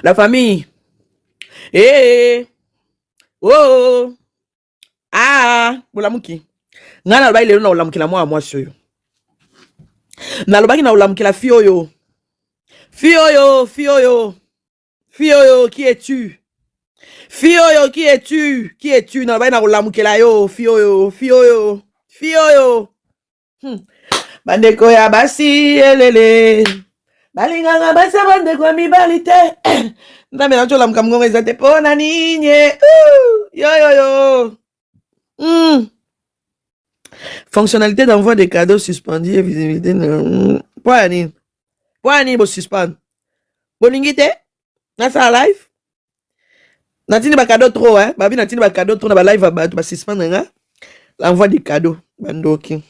La famille. Eh. Oh. Ah. Bolamuki. Ngana ba ile na olamuki la moi soyo. Na lobaki na olamuki la fioyo. Fioyo, fioyo. Fioyo, qui es-tu? Fioyo, qui es-tu? Qui es-tu? Na ba na olamuki la yo, fioyo, fioyo. Fioyo. Bandeko ya basi elele. Balinganga basa bandeko ya mibali te. Ndame na chola mkamngongo ezate pona ninye. Yo yo yo. Fonctionnalité d'envoi des cadeaux suspendus et visibilité. Point bo suspend. Bolingi te? Na sa live? Natini ba cadeau trop hein? Babi natini ba cadeau trop na ba live ba suspend nga. L'envoi des cadeaux bandoki.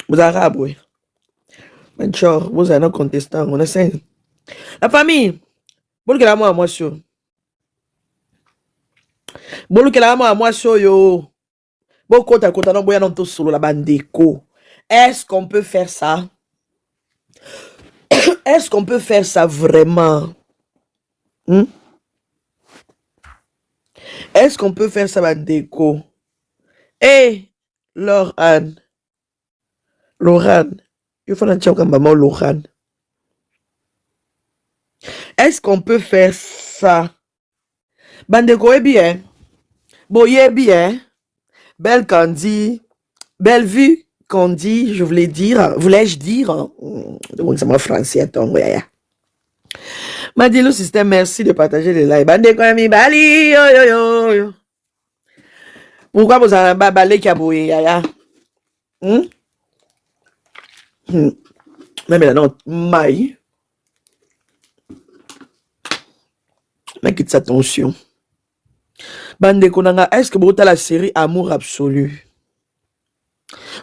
Vous avez raboué. Bonjour, vous avez un contestant, on essaie. La famille, bon que la moi chaud. Bon que la moi chaud yo. Bon kota non boya non to solo la bandeko. Est-ce qu'on peut faire ça? Est-ce qu'on peut faire ça vraiment? Est-ce qu'on peut faire ça bandeko? Eh, Laurent. Il faut un tchao maman Laurent. Est-ce qu'on peut faire ça? Bandeko est bien. Boye bien. Belle Candy. Belle vue Candy, je voulais dire. Voulais-je dire? Ça m'a français à ton ouais. Madilo système, merci de partager les lives. Bandeko ami bali yo yo yo yo. Pourquoi vous avez un balai qui a bouillé yaya? Même là non maille. Mais quitte sa tension. Bandeko nanga, est-ce que vous avez la série Amour Absolu?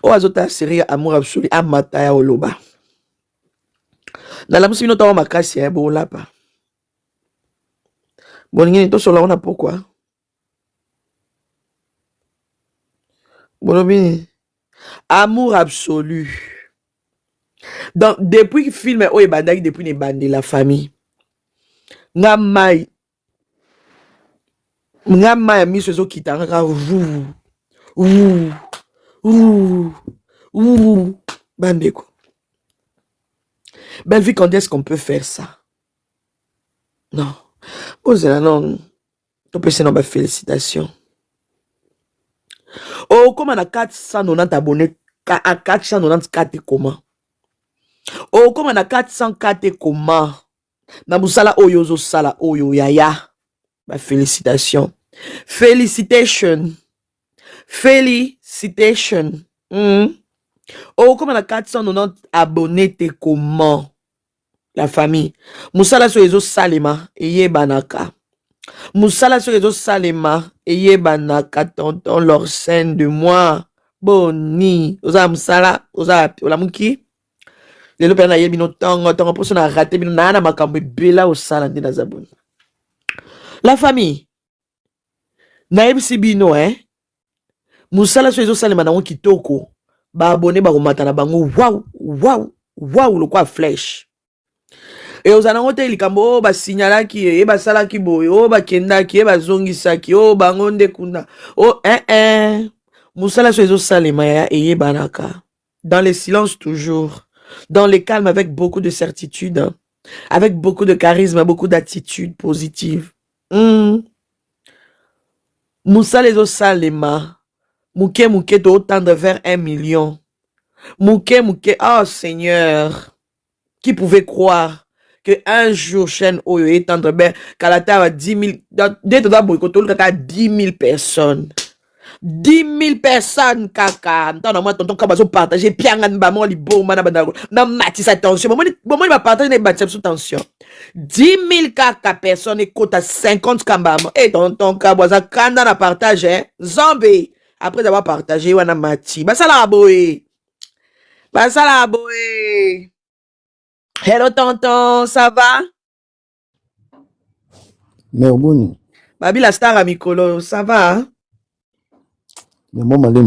Ou azota la série Amour Absolu Amataya Oloba. Dans la musique, nous avons ma casse, bon là pas. Bon, nous sommes là, on a pourquoi? Bon, Amour Absolu. Donc, depuis le film est depuis les bandes de la famille. Ngamai mis ce qui t'a bandeko. Belle vie, quand est-ce qu'on peut faire ça? Non. Posez-la, non. On peut se nommer félicitations. Oh, comment on a 490 abonnés à 494 comment? Oh, comment on a 404 comment? Nabusala oyozo sala oyo yaya. Bah, félicitations. Félicitations. Félicitations. Oh, comme on a 490 abonnés, t'es comment? La famille. Moussala sur les autres salema et yebanaka. Moussala sur les autres salema et yebanaka tonton leur scène de moi. Boni. Oza moussala. Oza olamuki. Les lopes na yebino tongo pour son a raté bino nana makambe bela au salande na zabon. La famille. Naib Sibino, hein? Moussala sur les autres salema na on kitoko. Ba abonné ba komata na bango. Waouh, le quoi flèche. Et aux anangote likambo ba signala ki ba sala ki boyo ba kenda ki ba zongisa ki bangonde kunda. Moussala sur les autres salema ya eye banaka. Dans le silence toujours. Dans le calme avec beaucoup de certitude. Hein? Avec beaucoup de charisme, beaucoup d'attitude positive. Moussa les osalema. Mouké to tendre vers 1 million. Mouké, oh Seigneur. Qui pouvait croire que un jour chaîne oyo étendre vers Kalata à 10 000. Dès que tu as 10 000 personnes. 10 000 personnes, kaka. Tant moi, tonton Kabazo partager. Piangan bamon li bo mana bandago. Na matis attention. Maman va partager les bâtiments sous tension. 10 000 kaka personnes écoute à 50 kambam. Et tonton Kabazo kanda na partage, hein. Zombie. Après avoir partagé, wana mati. Basala boy. Basala boy. Hello tonton, ça va? Merboni. Babi la star à Mikolo, ça va? Hein? Mais moi, malé.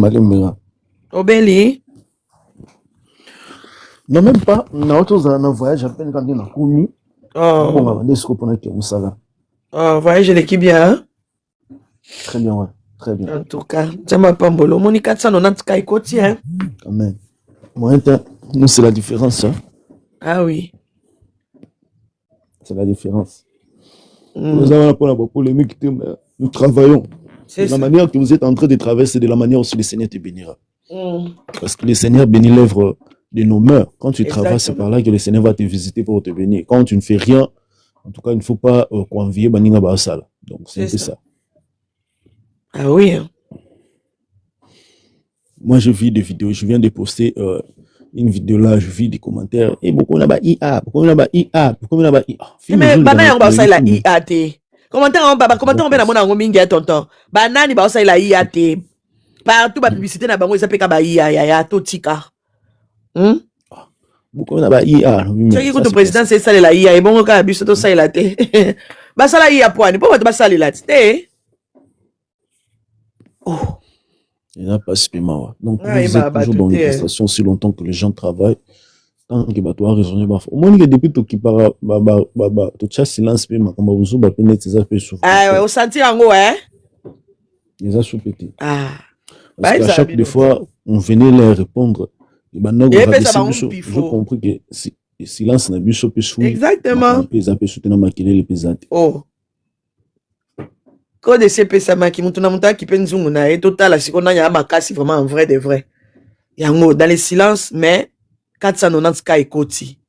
Obéli? Non, même pas. On a autre voyage à peine quand on a commis. Oh, Des scopes on a qui ça là. oh, voyage l'équipe bien, hein? Très bien, ouais. Très bien. En tout cas, Djama Pambolo, Moni 490 Kaikoti, hein? Quand même. Moi, nous, c'est la différence. Hein. Ah oui. C'est la différence. Nous avons pour la polémique, nous travaillons. De la manière que vous êtes en train de travailler, c'est de la manière aussi le Seigneur te bénira. Parce que le Seigneur bénit l'œuvre de nos mœurs. Quand tu travailles, c'est par là que le Seigneur va te visiter pour te bénir. Quand tu ne fais rien, en tout cas, il ne faut pas convier Baninga Bassala. Donc, c'est un peu ça. Ah oui. Hein. Moi, je vis des vidéos. Je viens de poster une vidéo là. Je vis des commentaires. Et beaucoup là-bas, IA. Beaucoup là-bas, IA. Beaucoup là-bas, IA. Mais Bana, on va la IAT. Commentaire en baba, commentaire en bena mon mingi tonton. Banani ba ça la IAT. Partout ba publicité na bango ça peut ka ba IA ya totika. Beaucoup là-bas IA. Tu sais que le président c'est ça la IA et bon ka biso to ça la té. Ba ça la IA poani, pourquoi ba ça la té? Oh. Il n'y a pas ce paiement. Donc, vous êtes toujours dans une prestation aussi longtemps que les gens travaillent. Tant que tu as raisonné, au moins, depuis que tu parles, tu as silence, tu as pénétré tes aspects sous. Ah ouais, au senti en haut, hein? Les as sous-pétés. Ah. Parce qu'à chaque fois, on venait leur répondre. Et maintenant, je compris que le silence n'a plus sous. Exactement. Oh. Quand de CP Samaki, Moutouna qui peut nous et total, la seconde, il y a ma casse vraiment en vrai de vrai. Il y a un mot dans le silence, mais 490 cas et Koti.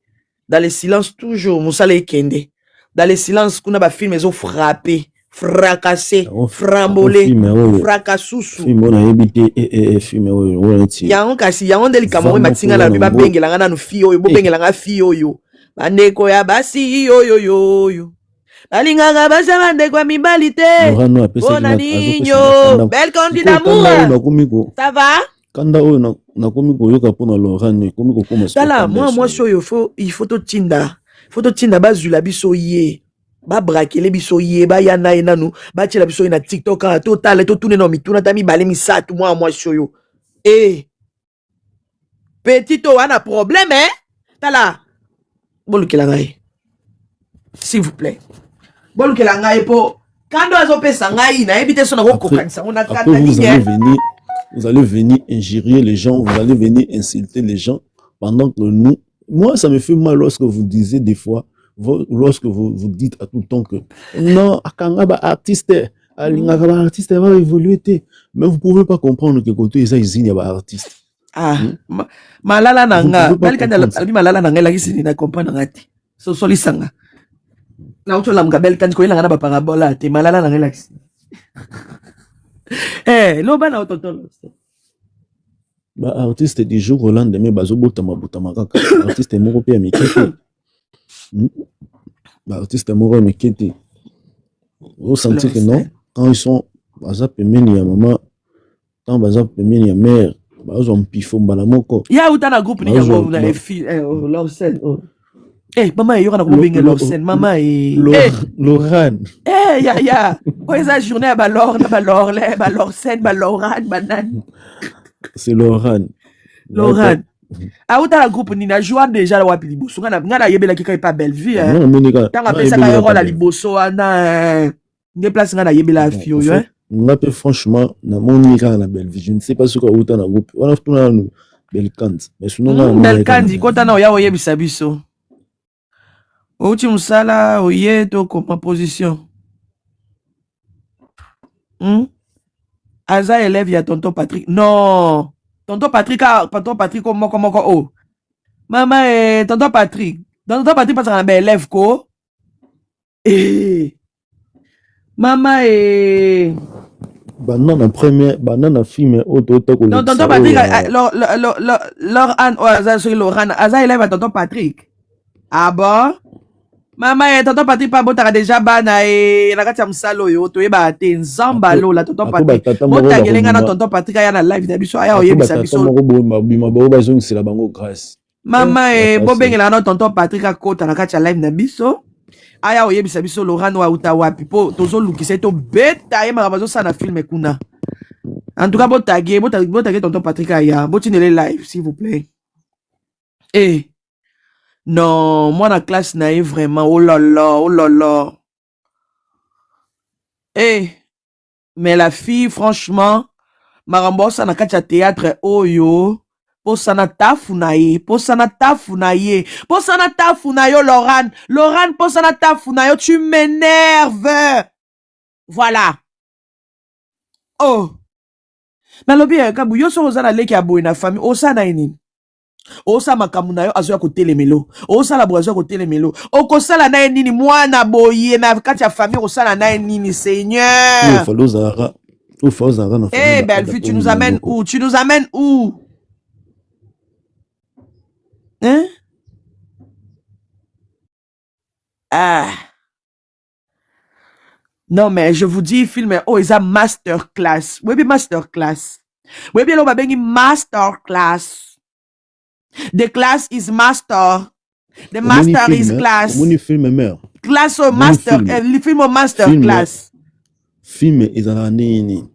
Dans le silence, toujours, Moussala et Kende. Dans le silence, qu'on a ba film, ils ont frappé, fracassé, frambolé, fracassoussou. Il y a un cas, il y a un délicat, il y a la biba bengela, ngana no fio, yo, bengela nga fio, yo. Bandeko ya basi, yo, yo, yo, yo. Balinganga basa bande kwa mibalite. Bona ninyo. Bel candidat d'amour. Ça va? Kanda oyo na komi koyoka pona Lorane, komi kokoma ça. Tala, moi il faut to tinda. Faut to tinda bazula biso ye. Ba brakele biso ye, ba yana enanu, ba tshela biso na TikTok a total to tourner no mituna tami bale misatu moi shoyo. Eh. Petit to wana problème hein? Tala. Bolukela ngai. S'il vous plaît. Bon que la ngai po quand on a ça ngai na éviter son kokanisa on a vous allez venir injurier les gens, vous allez venir insulter les gens pendant que nous, moi ça me fait mal lorsque vous disiez des fois, lorsque vous dites à tout le temps que non akanga artiste artiste va évoluer mais vous pouvez pas comprendre que côté ça ils y a artiste. Ah malala nanga malala nanga la kisi na comprendre ngati so solisanga na uto la mgabel kan ko ilanga na ba parabola te malala na relax lo bana otontolo ba artiste du jour au lendemain bazo botama kaka artiste moko pe mikete ba artiste moko mikete vous sentez que non quand ils sont baza pemeni ya maman quand baza pemeni ya mère bazo mpifo mbala moko ya utana groupe ni yango na fi leur scène maman il y aura na leur scène maman Lorane ya quoi esa journée ba lor scène ba Lorane banane c'est Lorane auta la groupe ni na joie déjà la wapi liboso ngana yebela ki pas belle vie tanga pesa ka yoro la liboso ana nge place ngana yebela fio yo ngape franchement na moni ka na belle vie je ne sais pas ce que auta na groupe on a tout na Belkandi mais sinon na Belkandi kota na ya oyebisa biso Outi musala oye to composition. Aza élève ya tonton Patrick. Non. Tonton Patrick comment oh. Maman tonton Patrick. Tonton Patrick passe na élève ko. Maman banana première banana film auto ko. Non tonton Patrick leur Anne aza sur Laurent. Aza élève ya tonton Patrick. Ah bon? Maman tonton Patrick pas botaka déjà bana na kati ya musalo yo to yeba te nzamba lo la tonton Patrick botagelenga na tonton Patrick aya na live na biso aya oyebisa biso bima bo bazong sila bango grâce maman bobengela na tonton Patrick akota na kati ya live na biso aya oyebisa biso Laurent wa uta wapi po tozo lukisa to beta ye maka bazo sana film kuna en tout cas botage tonton Patrick aya botinele live s'il vous plaît Non, moi, la classe naïve, vraiment. Oh là là, oh là là. Eh, mais la fille, franchement, Marambosa na kati ya théâtre, oh yo. Posana tafunaye, posana tafunaye, posana tafunayo, Laurane. Laurane, posana tafunayo, tu m'énerves. Voilà. Oh. Nalobi ya kabu, yo so ozana leki ya boy na famille, osana ini. Osa makamu na yo azo ya kotelemelo. Osa la boazo ya kotelemelo. Okosala na nini mwana boye na kati ya famille osala na nini Seigneur. Eh Belle-Fille, tu nous amènes où? Tu nous amènes où? Hein? Ah. Non mais je vous dis film oh ils a masterclass. Oui bien masterclass. Oui bien l'on bengi masterclass. The class is master. The master is class. Mon film meilleur. Class au master. Le film au master class. Film ezala nini.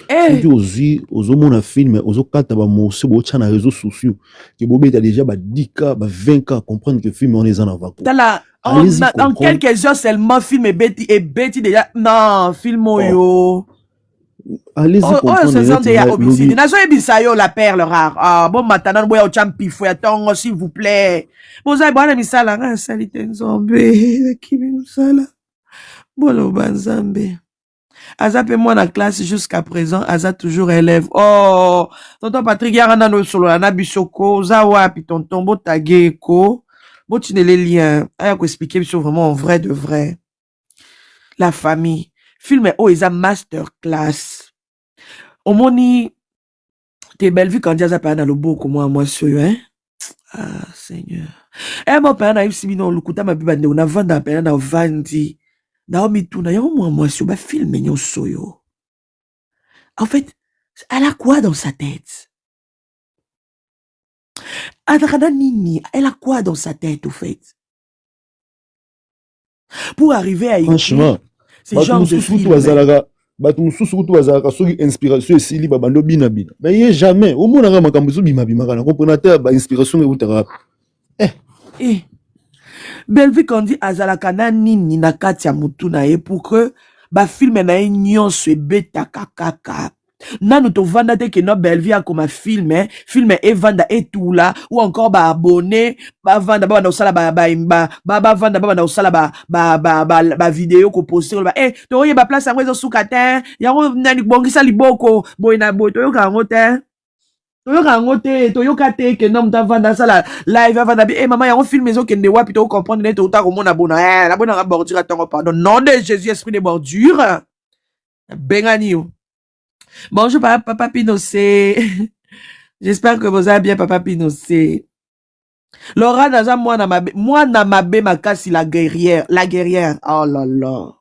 Soki ozomona film ozokata ba mosi bocha na réseaux sociaux ki bobeta déjà ba 10K ba 20K comprendre que film on est en avant. En quelques heures seulement film est bêti déjà non film yo. Allez-y comprendre. Ce sont des homicides. Nazo ebisa yo la perle rare. Ah bon maintenant boya o champi fo atongo s'il vous plaît. Boza bwana misala nga salite nzombe kimi musala. Bolo banzambe. Aza pe moi na classe jusqu'à présent, Aza toujours élève. Oh, tonton Patrick yarana no solo na bisoko, za wapi tonton botage ko. Botine les liens. Aya ko expliquer sur vraiment en vrai de vrai. La famille. Film oh isa master class. Omoni te belle vue quand Diaza pa na lobo ko moi soyo hein. Ah Seigneur. Eh mo pa na ifsi bino lukuta mabiba nde na vanda pa na vandi. Naomi Tuna, moi sur ma film soyo. En fait, elle a quoi dans sa tête? Adrana Nini, elle a quoi dans sa tête au fait? Pour arriver à écrire, franchement, c'est genre de film. Batususukutu azalaka soki inspiration esili babando bina bina. Mais il jamais. Au moins on makambo so bima bima kana comprendre ba inspiration eutaka. Belle-Vie quand dit azalaka na nini na kati ya mutu na ye pour que ba film na ye nyonso ebeta kakaka. Nanu to vanda te ke no Belle-Vie a comme film e vanda et tout là ou encore ba abonné ba vanda ba na osala ba vanda ba na osala ba vidéo ko poster ba to ye ba place yango ezo sukata yango nani bongisa liboko boy na boy to yo kango te. Toyoka te que nom ta vanda sala live vanda bi maman ya on film maison que ne wapi to comprendre net autant comme na bona la bona bordure tango pardon nom de Jésus esprit de bordure bengani. Bonjour papa Pinocé. J'espère que vous allez bien papa Pinocé. Laura naza moi na mabe makasi la guerrière oh là là.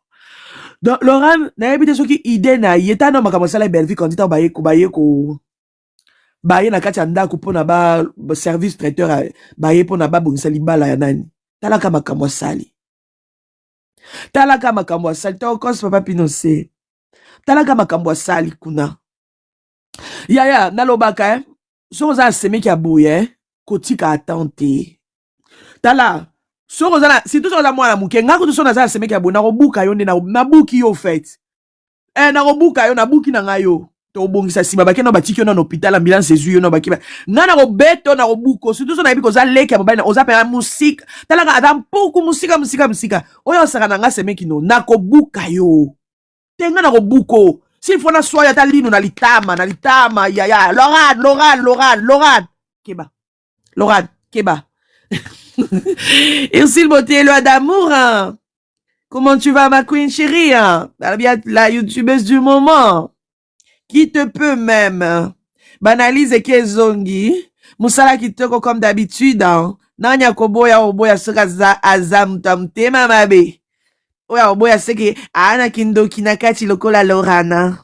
Donc Laura na ebite soki idée na yeta no makamo sala Belle-Vie quand dit ko baye na kati ya ndako pona ba service traiteur baye pona ba bongisa libala ya nani talaka makambo sali to cause papa Pinocé talaka makambo sali kuna ya nalobaka so za semeki ya boye kotika attente tala so za si tout ça mwana muke ngako to so na za semeki ya boye na kobuka yo na buki yo fait na kobuka yo na buki na ngayo to bongisa sima bakena batiki yo na hôpital ambulance ezu yo na bakiba ngana ko beto na ko buko surtout so na bi ko za leki ya baba oza pe musique talaka adam beaucoup musika oyo saka na nga semeki no na ko buka yo tenga na ko buko s'il faut na soya ta lino na litama ya Laurane keba Ursule Beauté loi d'amour hein. Comment tu vas ma queen chérie hein? La youtubeuse du moment qui te peut même banalise Kezongi musala kitoko comme d'habitude hein. Nanya koboya oboya soka za azam tamtema mabe oya oboya seke ana kindoki na kati lokola Lorana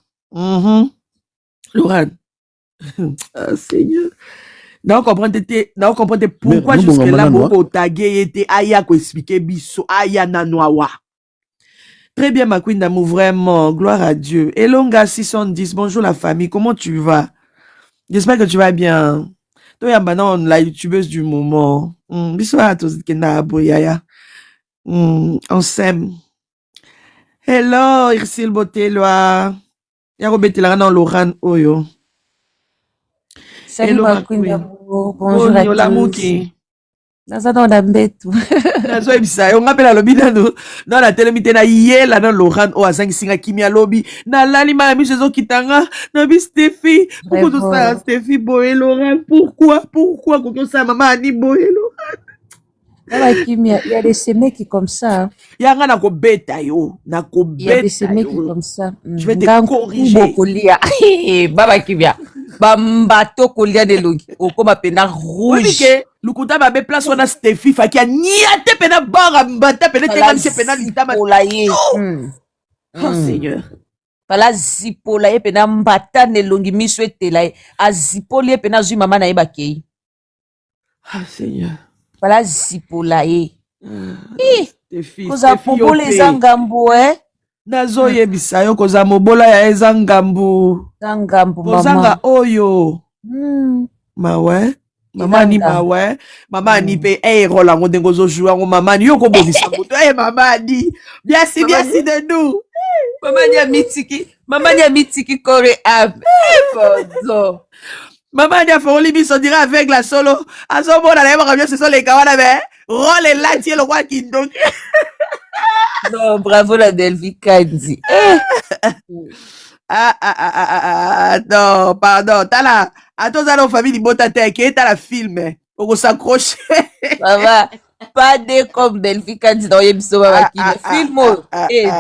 Lorane ah Seigneur non comprendre pourquoi jusque là beaucoup tagué était aya ko expliquer biso aya nanoawa. Très bien, ma queen d'amour, vraiment. Gloire à Dieu. Elonga 610, bonjour la famille, comment tu vas? J'espère que tu vas bien. Toi, y'a maintenant la youtubeuse du moment. Bisous tous kenda boyaya. On s'aime. Hello, Irsil Botelwa. Y'a betela dans Laurent Oyo. Salut ma queen d'amour. Bonjour à tous. Naza dans la bête. Nazo ebisa. On appelle à lobby dans la télémité na yela dans Laurent o azangi singa kimia lobby. Na lali ma ami jezo kitanga. Na bi Stéphie. Pourquoi tout ça Stéphie boye Laurent? Pourquoi quand ça maman ani boye Laurent? Il y a des semecs qui comme ça. Il y a un ko beta yo. Il y a des semecs qui comme ça. Je vais te corriger. Baba Kimia. Bambato kolia de logi. Okoma pena rouge. Oui, que Lukuta babe place on a Stéphie Fakia niate pena bara mbata pena tenga pena litama. Oh Seigneur. Pala zipola ye pena mbata ne longi miso etela azipoli pena zui mama na ebakei. Ah Seigneur. Pala zipola ye. Stéphie. Koza popole zangambo Nazo yebisa yo koza mobola ya ezangambu. Zangambu mama. Kozanga oyo. Mawe. Mama ni mawe. Mama ni pe rola ngonde ngozo jouer ngo mama ni yo ko bobisa moto. Mama ni. Biasi de nous. Mama ni mitiki kore ab. Pozo. Maman a fait Olivier on dirait avec la solo. À ce moment là, ce sont les kawana mais rôle et là tu es le roi qui donc. Non, bravo la Delvi Kandi. Non, pardon. T'as la attends à famille bota teke, t'as la film. On s'accroche. Maman, pas de comme Delvi Kandi dans Yemso Baba qui film.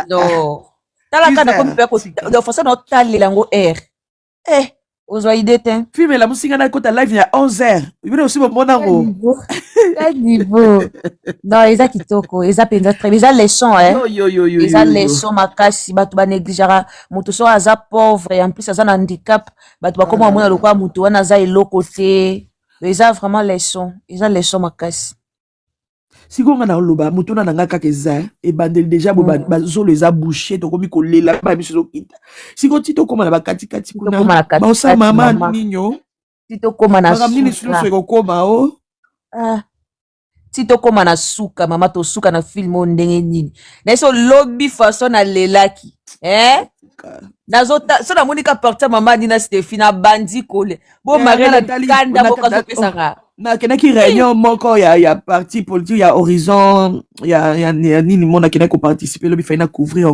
Non. T'as la kana comme père de façon notre talengo R. Film la musique na kota live il y a 11h. Il veut aussi mon monango. Quel niveau. Non, ils a kitoko, ils a penza très bien, ils a les sons ils a les sons makasi, batu ba négligera, mutu so aza pauvre et en plus aza handicap, batu ba koma mona lokwa mutu wana aza eloko te. Ils a vraiment les sons makasi. Si on a loba mutu na ngaka keza e bandel déjà bo ba zolo eza bouché to komi kolela ba miso kita. Si ko tito koma na ba kati kuna ba sa mama ninyo tito koma na suka nini suluso ko koma o tito koma na suka mama to suka na film ndenge nini na so lobby façon na lelaki nazota so na monika porta mama nina Stéphie na bandi kole bo marela kanda boka so pesanga na kenaki réunion moko ya parti politique ya horizon ya nini mona kenaki participer lobby faina couvrir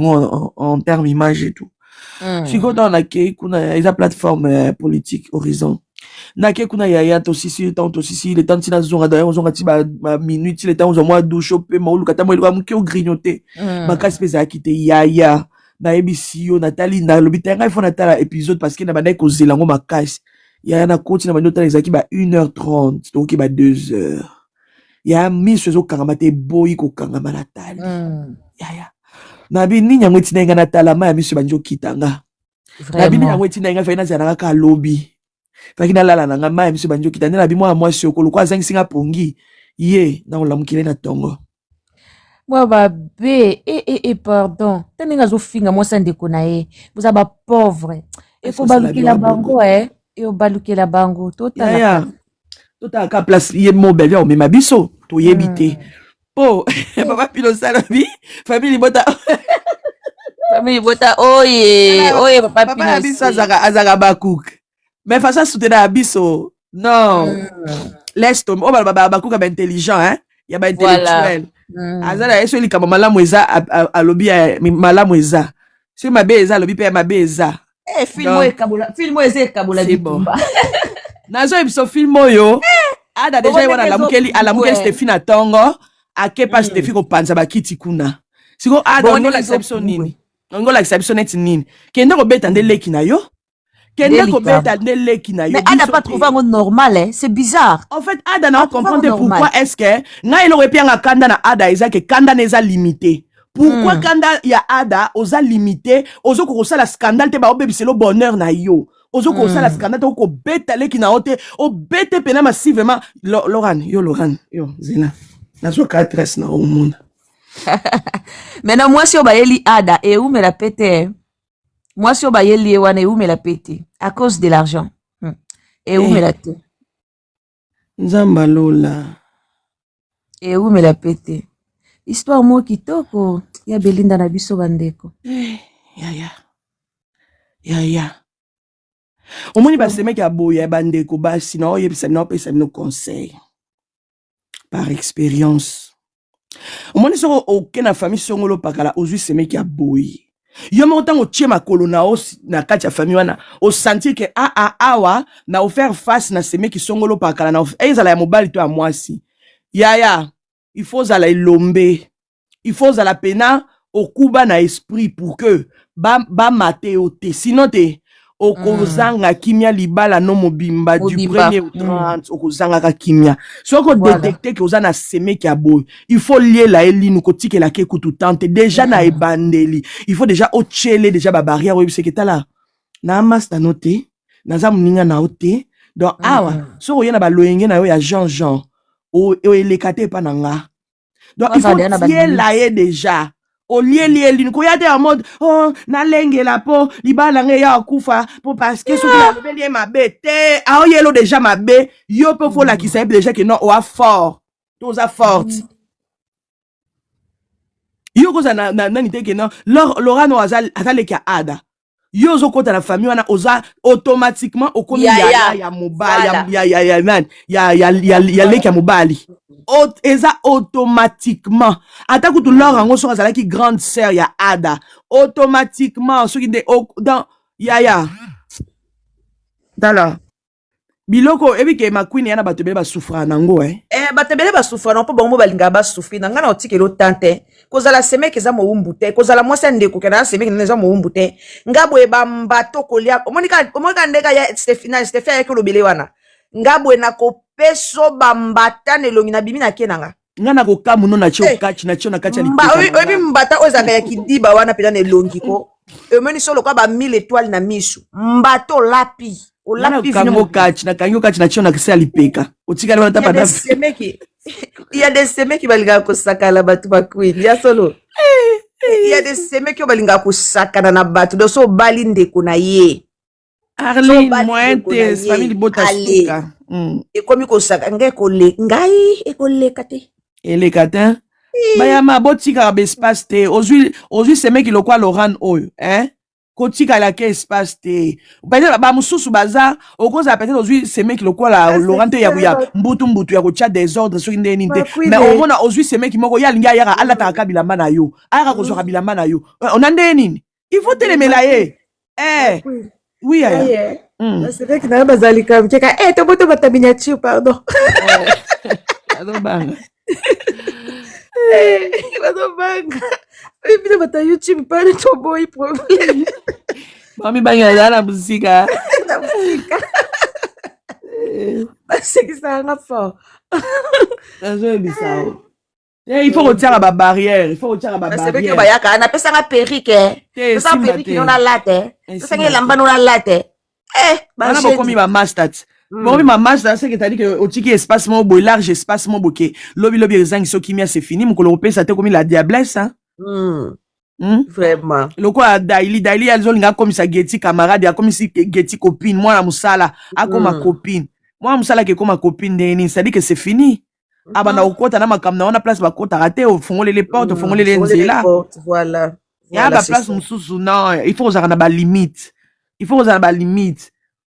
en termes image et tout. Si go dans la kuna eza plateforme politique horizon na ke kuna ya to sisi tant aussi le temps tina zonga d'ailleurs zonga ti ba minute le temps on mois douche pe ma ulu kata mo ilwa mke o grignoter makasi pesa kite ya na ebisi yo Nathalie na lobi tenga ifo natala épisode parce que na bana ko zelango makasi ya na koti na bandota ezaki ba 1h30 donc ba 2h ya miso zo kangamate boyi ko kangama Nathalie ya na bi ni nyango tina nga natala ma ya miso banjo kitanga na bi ni nyango tina nga faina zana ka lobby fakina lala na nga ma ya miso banjo kitanga na bi moi soko lokwa zangi singa pongi ye na olamukile na tongo. Moi babé pardon teninga zo finga moi sandeko na ye vous aba pauvre et faut balukila bango et obalukila bango totala ka place ye mobile o mema biso to yebite po papa pilo salabi famille bota oye papa biso azaka bakuk mais faça soutenir biso non laisse tomber o baba bakuk ba intelligent ya ba intellectuel azala eso likama malamu eza alobi malamu eza so mabe eza alobi pe mabe eza film eza ekabola bitumba nazo ebiso film oyo ada deja wana alamukeli Stéphie na tongo ake pa Stéphie ko panza bakiti kuna siko ada ngola exception nini ngola exception net nini kende ko beta ndeleki na yo kende ko beta ndeleki na yo mais Ada pas trouvé un normal c'est bizarre en fait Ada na comprendre pourquoi est-ce que na il aurait pu nga kanda na Ada eza que kanda neza limité pourquoi kanda ya Ada oza limité ozo ko sala scandale te ba obebiselo bonheur na yo ozo ko sala scandale te ko beta leki na ote o bete pena massivement Loran yo zina na so 4 na au monde. Maintenant moi si obayeli Ada et où me la pété moi si obayeli wana et où me la pété à cause de l'argent et où me la té Nzamba Lola. Et où me la pété? Histoire mo kitoko ya Belinda na biso bandeko. Ya. Omoni ba seme ka boya bandeko basi na oyebisa na opesa no conseil. Par expérience. Omoni soko aucun na famille songolo pakala ozui seme ka boyi. Yo mo tango tie makolo na os na kati ya famille wana o sentir que awa na faire face na seme ki songolo pakala na ezala ya mobali to ya mwasi. Ya. Il faut à la lombe. Il faut à la pena au kuba na esprit pour que ba mate o te. Sinon te au kozanga kimia libala no mobimba du 1er au 30 au kozanga ka kimia. So ko détecter que ozana seme ki aboy. Il faut lier la eli nous kotike la ke kutu tante déjà na ebandeli. Il faut déjà au chele déjà ba barrière oui c'est que ta là. Na master noté, na za muninga na ote. Donc awa so oyena ba loyenge na yo ya Jean o elekate pa nanga. Donc il faut tirer la déjà. Au lieu li ko yate en mode oh na lenge la po libala nge ya kufa pour parce que so la beli ma bete a yelo déjà ma be yo peut faut la qui sait déjà que non o a fort. Tous a forte. Yo ko za na nite que non Laura no azal atale ka ada. Yo zo kota la famille wana oza automatiquement au komi ya mobile ya man ya leki ya mobali. Eza automatiquement ata kutu Laura ngo so azala ki grande sœur ya ada automatiquement so ki de dans ya dala biloko ebike makwini yana batebele ba souffra nango batebele ba souffra non po bongo balinga ba souffrir na ngana otikelo tante kozala semeke za mo umbute kozala mwasa ndeko kana semeke neza mo umbute ngabo e bambato kolia omonika ndeka ya Stefania ya kolobele wana ngabo na kopeso bambata nelongi na bimi na kenanga ngana ko kamuno na cho kachi na cho na kachi ali obi mbata ozanga ya kidiba wana pela nelongi ko emeni solo kwa ba 1000 étoiles na misu mbato lapi olapi vino kachi na kanyo kachi na cho na kisa lipeka otika na tapa da semeki il y a des semeki balinga ko sakala batu ba queen ya solo il y a des semeki balinga ko sakana na batu do so bali ndeko na ye Arlene mointe famille botasuka e komi ko saka ngai e kolekate elekate bayama botika ba espace te ozui semeki lokwa Laurent oyo kotika la ke espace te peut-être ba mususu baza okoza peut-être ozui semeki lokwa la Laurent ya mbutu ya kocha désordre so ndeni te mais omona ozui semeki moko ya linga ya ala ta kabila mana yo aka ko zo kabila mana yo on ndeni il faut telemela ye oui c'est vrai que na bazali kam cheka to boto bataminya chiu pardon banga banga bino bata YouTube pas de to boy problème mami banga na musika c'est que ça nga fort il faut retirer la barrière, il faut retirer la barrière. C'est vrai que bayaka na pesa nga perrique. Pesa perrique non la latte. Pesa nga lamba non la latte. Bana bokomi ba master. Bokomi ma master c'est que t'as dit que au tiki espace mo boy large espace mo boké. Lobi rezangi so kimia c'est fini, mon colo ça te comme la diablesse hein. Vraiment. Loko a daily elles ont nga comme ça Getty camarade, a comme si Getty copine, moi la musala, a comme ma copine. Moi musala qui comme ma copine de ça dit que c'est fini. Abana okota na makam na ona place ba kota raté au fongole les portes fongole les nzela voilà ya ba place mususu non il faut oza na ba limite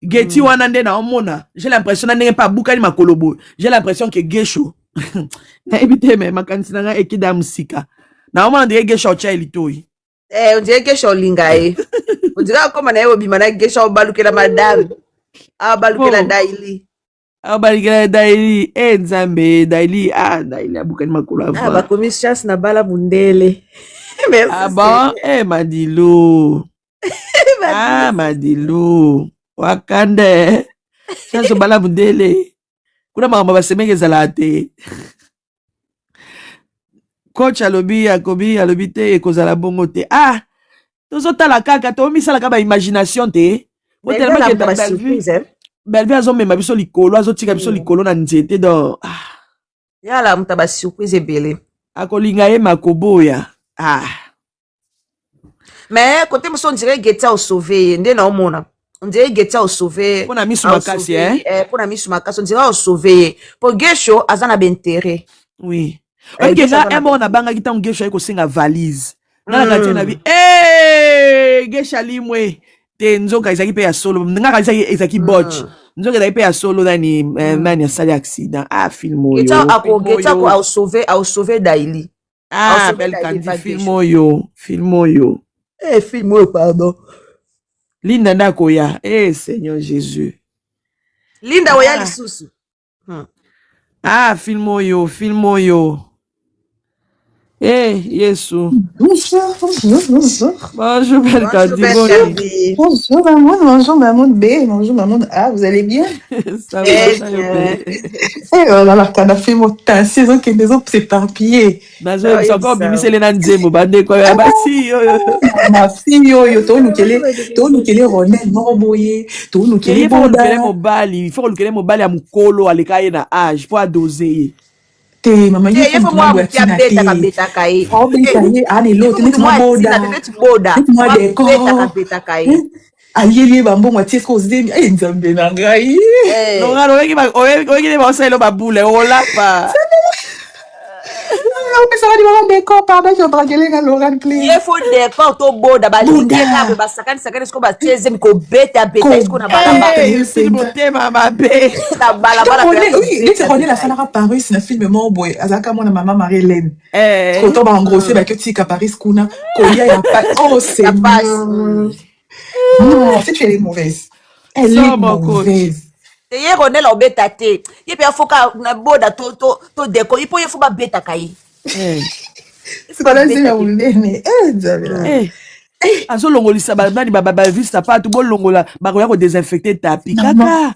Getty wana nde na omona j'ai l'impression na ndenge pa bukani makolobo j'ai l'impression que Gesho na ebite me makanisi na nga ekida musika na omona ndenge Gesho cha elitoi on dirait Gesho lingae on dirait comme na yo bima na Gesho balukela madame balukela daily abalikela daily nzambe daily daily abukani makolo ava bakomi chance na bala mundele merci bon madilo madilo wakande chance bala mundele kuna mama basemeke ezala te coach alobi te ekozala bongo te tozotala kaka tomisalaka ba imagination te Belve azomema biso likolo azotika biso likolo na nzete donc yala muta ba surprise ebele akolinga ye makoboya mais côté muso on dirait Geta au sauver nde na omona On dirait que tu as sauvé. Pour Nami Soumakasi, hein? Pour Nami Soumakasi, on dirait sauvé. Pour Gesho, Azana Bentere. Oui. Ok, là, on a banga qui t'a un Gesho avec une valise. Là, la gâtienne a dit, Gesha limwe. Te nzoka izaki pe ya solo. Nga ka izaki botch. Nzoka izaki pe ya solo dani man ya sali accident. Ah, filmo yo. Geta ko a sauvé Daily. Ah, bel kandi filmo yo. Filmo yo. Filmo yo, pardon. Linda Nakoya. Seigneur Jésus. Linda Oya lisusu. Ah, filmo yo. Yesu. Bonjour. Bonjour, belle Candy. Bonjour, Mamoud B. Bonjour, Mamoud A. Vous allez bien? Ça va bien. Voilà, la canne a fait mon temps. C'est eux qui les ont s'éparpillés. C'est encore Bibi Selena Nzembo. Bande quoi? Ma fille, ma fille, yo, toi, nous qu'elle est Ronel, Morboye, toi, nous qu'elle est Bonda. Il faut que le mobile à Mukolo, à l'écaille na âge, pour doser. Te mama il faut moi qui beta kai. Oh beta ye ani lo te moi boda. Moi décor. Aliye bambo moi tieko zemi nzambe na ngai. Non oye ba oselo ba boule ola pa. Ça va dire décor pardon je braquer na Laurent Clé. Il faut décor to boda ba linga ba sakani sko ba tiezem ko beta isko na bala. C'est mon thème ma bé. Na bala. Oui, tu connais la salle Paris na film Morboy azaka mona maman Marie-Hélène. Quand on va engrosser ba que tu à Paris kuna kolia ya pas. Oh c'est pas. Non, si tu es mauvaise. Elle est mauvaise. Ye Ronel obeta te. Ye pe afoka na boda to décor. Il faut ye ba beta kai. C'est pas là c'est la mais azo longolisa bani baba vista pas tout bon longola ba ko désinfecter tapis kaka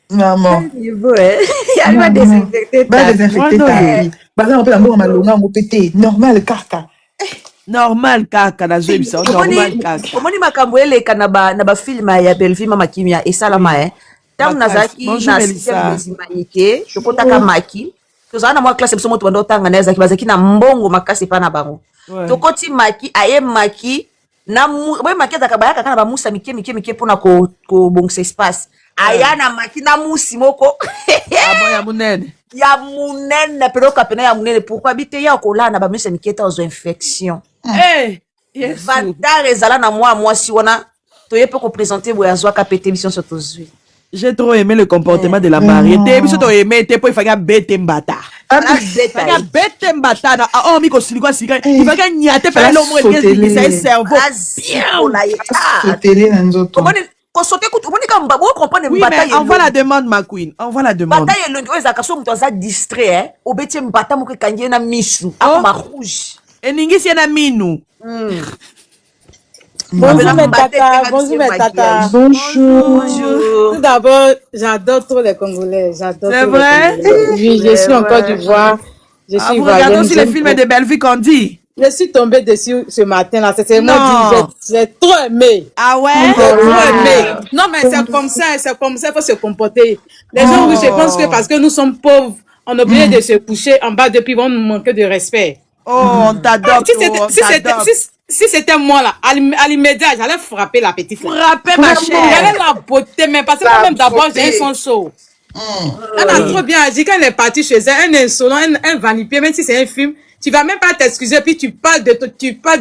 maman niveau il va désinfecter tapis ba on peut l'envoyer malonga on pété normal kaka na zo bisa normal kaka komoni makambo eleka na ba film ya Belleville mama kimia esalama tangu nazaki na système des humanité tokotaka maki tozana mwa classe biso moto bando tanga na ezaki bazaki na mbongo makasi pa na bango tokoti maki aye maki na boye maki ezaka bayaka kana ba musa mike pona ko bongisa espace aya na maki na musi moko ya munene pero kapena ya munene pourquoi bite ya kolana ba musa mike ta ozo infection yes vandar ezala na moi si wana toyepe ko présenter boyazwa ka pété mission sur tozui. J'ai trop aimé le comportement de la mariée. Biso to aimé te po ifanya bete mbata. Ifanya bete mbata na mi ko silikwa sika. Ifanya nyate pa lo mo ngezi c'est cerveau. Télé na nzoto. Ko sote ku moni ka mbabo comprendre mbata. Oui, mais envoie la demande ma queen. Envoie la demande. Mbata yelo ndio ezaka so mtu aza distrait obeti mbata mo ke kanje na misu akoma rouge. Eningisi na minu. Bonjour mes tata, bonjour mes tata. Bonjour. Tout d'abord, j'adore trop les Congolais. J'adore. C'est vrai? Oui, je suis en Côte d'Ivoire. Je suis ivoirienne. Regardez aussi les films de Belleville qu'on dit. Je suis tombée dessus ce matin-là. C'est moi j'ai trop aimé. Ah ouais? J'ai trop aimé. Non, mais c'est comme ça, il faut se comporter. Les gens, je pense que parce que nous sommes pauvres, on est obligé de se coucher en bas depuis, vont nous manquer de respect. Oh, on t'adopte. Si c'était moi là, à l'immédiat, j'allais frapper la petite fille. Frapper ma chère. J'allais la botter, mais parce que moi-même d'abord, j'ai un son chaud. Elle a trop bien agi quand elle est partie chez elle, un insolent, un vanipier, même si c'est un film, tu vas même pas t'excuser, puis tu parles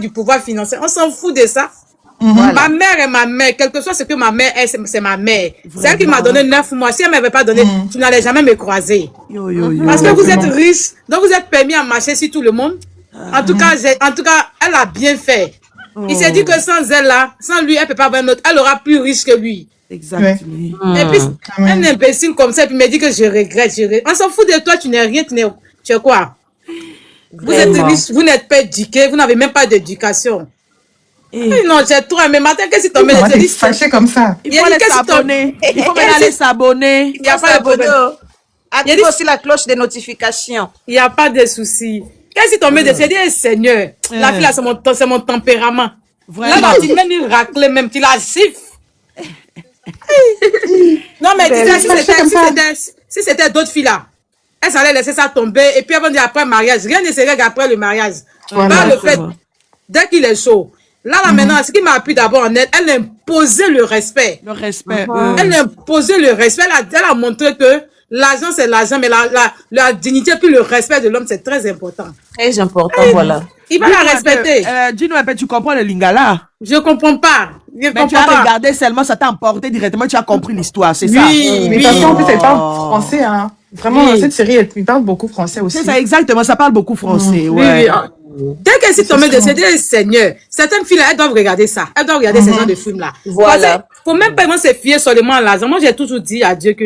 du pouvoir financier. On s'en fout de ça. Ma mère est ma mère, quel que soit ce que ma mère est, c'est ma mère. C'est elle qui m'a donné 9 mois. Si elle m'avait pas donné, tu n'allais jamais me croiser. Parce que vous êtes riche, donc vous êtes permis à marcher sur tout le monde. En tout cas, elle a bien fait. Il s'est dit que sans elle là, sans lui, elle peut pas avoir un autre. Elle aura plus riche que lui. Exactement. Et puis, un imbécile comme ça, puis me dit que je regrette. On s'en fout de toi, tu n'es rien, tu es quoi? Vous êtes riche, vous n'êtes pas éduqué, vous n'avez même pas d'éducation. Non, j'ai trop aimé. Matin, qu'est-ce que tu m'as dit? Fâché comme ça. Il faut aller s'abonner. Il faut aller s'abonner. Il n'y a pas de problème. Il y a aussi la cloche de notification. Il n'y a pas de souci. Qu'est-ce que tu me dis? C'est dire, Seigneur, la fille là, c'est mon tempérament. Vraiment. Là, tu même une raclée, même, tu la gifles. Non, mais si c'était d'autres filles là, elles allaient laisser ça tomber, et puis elles vont dire après le mariage, rien ne se règle après le mariage. Pas le fait, dès qu'il est chaud. Là, maintenant, ce qui m'a appris d'abord en elle, elle n'aime imposé le respect. Le respect. Elle a imposé le respect. Elle a montré que l'argent, c'est l'argent, mais la dignité puis le respect de l'homme, c'est très important. Très important, voilà. Il va la respecter. Dis-nous un peu, tu comprends le lingala? Je comprends pas. Mais tu as regardé seulement, ça t'a emporté directement, tu as compris l'histoire, c'est ça? Oui, mais de toute façon, en plus, elle parle français, hein. Vraiment, cette série, elle parle beaucoup français aussi. C'est ça, exactement, ça parle beaucoup français, ouais. Dès qu'elle s'est tombée décédée, Seigneur, certaines filles, elles doivent regarder ça. Elles doivent regarder ces genres de films-là. Voilà. Faut même pas se fier seulement à l'argent. Moi, j'ai toujours dit à Dieu que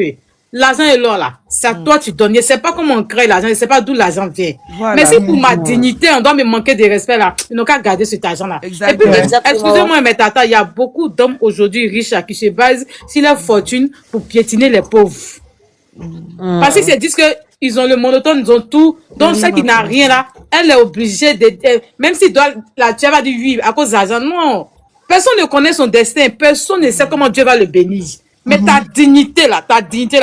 l'argent est l'or là. C'est à toi tu donnes. Je sais pas comment on crée l'argent, je sais pas d'où l'argent vient. Voilà. Mais si pour ma dignité, on doit me manquer de respect là, ils n'ont qu'à garder cet argent-là. Et puis, excusez-moi, mais tata, il y a beaucoup d'hommes aujourd'hui riches qui se basent sur leur fortune pour piétiner les pauvres. Parce qu'ils se disent que ils ont le monotone, ils ont tout. Donc, celle qui n'a rien là, elle est obligée de, même si la Dieu va dire oui, à cause d'argent, non. Personne ne connaît son destin. Personne ne sait comment Dieu va le bénir. Mais ta dignité là,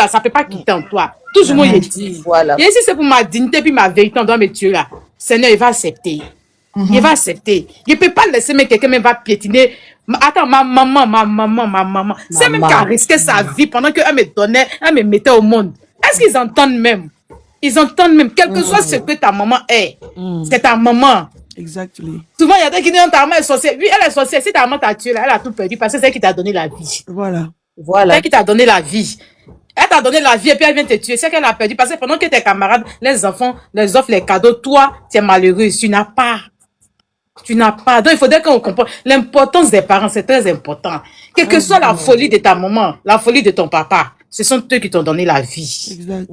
ça peut pas quitter en toi. Toujours moi, il dit. Voilà. Et si c'est pour ma dignité puis ma vérité, on doit me tuer là. Seigneur, il va accepter. Il va accepter. Il peut pas laisser mais quelqu'un même va piétiner. Attends, ma maman. C'est même qui a risqué sa vie pendant qu'elle me donnait, elle me mettait au monde. Est-ce qu'ils entendent même? Ils entendent même, quel que soit ce que ta maman est. C'est ta maman. Exactement. Souvent, il y a des qui disent ta maman est sorcière. Oui, elle est sorcière. Si ta maman t'a tué, là, elle a tout perdu parce que c'est elle qui t'a donné la vie. Voilà. C'est elle qui t'a donné la vie. Elle t'a donné la vie et puis elle vient te tuer. C'est qu'elle a perdu parce que pendant que tes camarades, les enfants, les offrent les cadeaux, toi, tu es malheureuse. Tu n'as pas. Donc, il faudrait qu'on comprenne l'importance des parents. C'est très important. Quelle que soit la folie de ta maman, la folie de ton papa, ce sont eux qui t'ont donné la vie. Exact.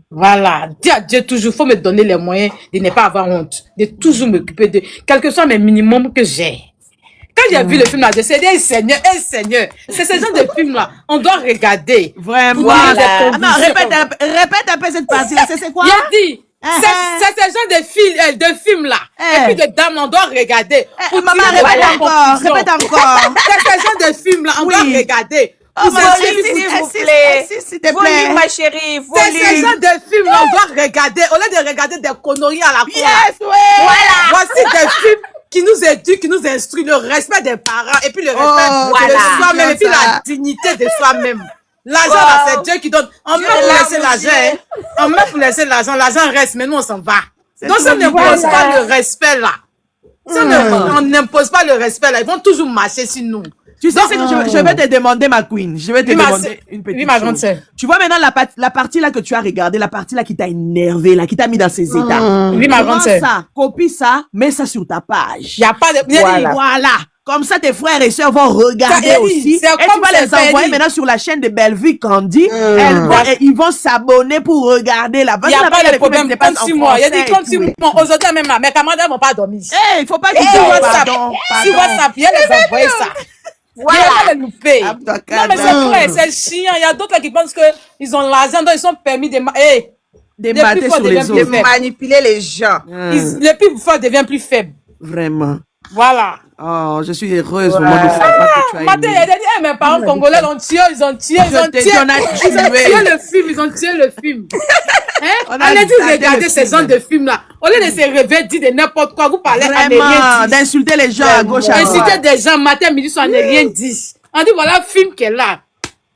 Voilà. Dis à Dieu toujours, faut me donner les moyens de ne pas avoir honte, de toujours m'occuper de, quel que soit mes minimums que j'ai. Quand j'ai vu le film là, je me suis dit, Seigneur, c'est ce genre de film là, on doit regarder. Vraiment. Voilà. Non, répète un peu cette partie là, c'est quoi? J'ai dit, c'est ce genre de film là. Et puis de dames, on doit regarder. Maman, répète encore. C'est ce genre de film là, on doit regarder. Oh, s'il te plaît, ma chérie, c'est ce genre de film là, on doit regarder. Au lieu de regarder des conneries à la con. Yes, ouais. Voilà. Voici des films qui nous éduquent, qui nous instruisent, le respect des parents et puis le respect de soi-même et puis la dignité de soi-même. L'argent là, c'est Dieu qui donne. On met pour laisser l'argent. On met pour laisser l'argent. L'argent reste, mais nous on s'en va. Donc ça n'impose pas le respect là. On n'impose pas le respect là. Ils vont toujours marcher sur nous. Tu sais ce que je vais te demander, ma queen. Je vais te demander une petite chose. Grande sœur. Tu vois maintenant la partie là que tu as regardé, la partie là qui t'a énervé, là, qui t'a mis dans ses états. Oui, ma grande sœur. Ça, copie ça, mets ça sur ta page. Il n'y a pas de... Voilà. Comme ça, tes frères et sœurs vont regarder aussi. Et tu vas les envoyer maintenant sur la chaîne de Bellevue Candy. Ils vont s'abonner pour regarder là. Il n'y a pas de problème. 36 mois. Il y a dit 36 mois. Aujourd'hui, même là, mes camarades ne vont pas dormir. Il faut pas qu'ils disent pardon. Si WhatsApp, il y a les envoyer ça. Voilà. Il y a les louper. Non, mais c'est vrai, c'est chiant. Il y a d'autres qui pensent qu'ils ont l'argent, donc ils sont permis de mater sur les autres. De manipuler les gens. Les plus forts deviennent plus faibles. Vraiment. Voilà. Oh, je suis heureuse vraiment de savoir que tu as Matin, il a dit, mes parents congolais l'ont tué, ils ont tué le film. On a dit regarder ces genres de films là. Au lieu de se réveiller, dire de n'importe quoi, vous parlez à ne rien dire. D'insulter les gens à gauche, à droite. Insulter des gens, matin, midi, soir, ne rien dit. On dit, voilà, film qu'elle a.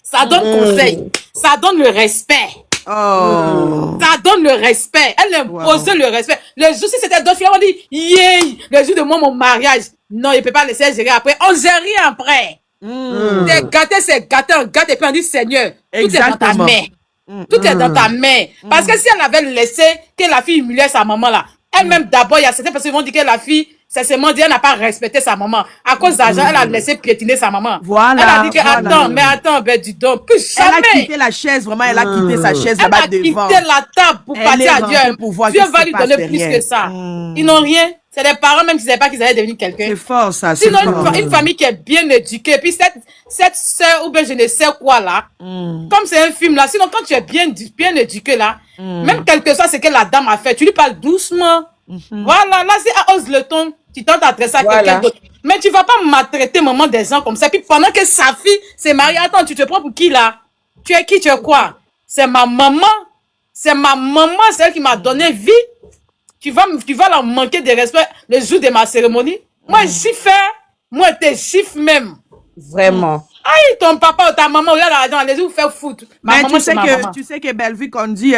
Ça donne conseil. Ça donne le respect. Ça donne le respect. Elle impose le respect. Le jour, si c'était d'autres filles, on dit, le jour de mon mariage. Non, il peut pas laisser gérer après. On gère rien après. C'est gâté, on gâte et puis on dit, Seigneur, tout est dans ta main. Tout est dans ta main. Parce que si elle avait laissé que la fille humiliait sa maman là, elle-même d'abord, il y a certaines personnes qui vont dire que la fille, c'est seulement dit, elle n'a pas respecté sa maman. À cause d'argent, elle a laissé piétiner sa maman. Voilà. Elle a dit que, attends, dis donc, plus jamais. Elle a quitté la chaise, vraiment, elle a quitté sa chaise là-bas devant. Elle a quitté la table pour partir à Dieu. Dieu va lui donner plus que ça. Ils n'ont rien. C'est les parents même qui ne savaient pas qu'ils allaient devenir quelqu'un. C'est fort, ça. Sinon, une famille qui est bien éduquée, puis cette sœur ou bien je ne sais quoi là, comme c'est un film là, sinon quand tu es bien éduqué là, même quel que soit ce que la dame a fait, tu lui parles doucement. Voilà, là si elle ose le ton, tu tentes d'adresser à quelqu'un d'autre. Mais tu vas pas maltraiter maman des gens comme ça, puis pendant que sa fille s'est mariée, attends, tu te prends pour qui là? Tu es qui, tu es quoi? C'est ma maman, c'est elle qui m'a donné vie. Tu vas leur manquer de respect le jour de ma cérémonie. Moi, j'y fais. Moi, t'es chiffre même. Vraiment. Aïe, ton papa ou ta maman, regarde là-dedans, allez vous faire foutre. Mais tu sais que Bellevue Kondi,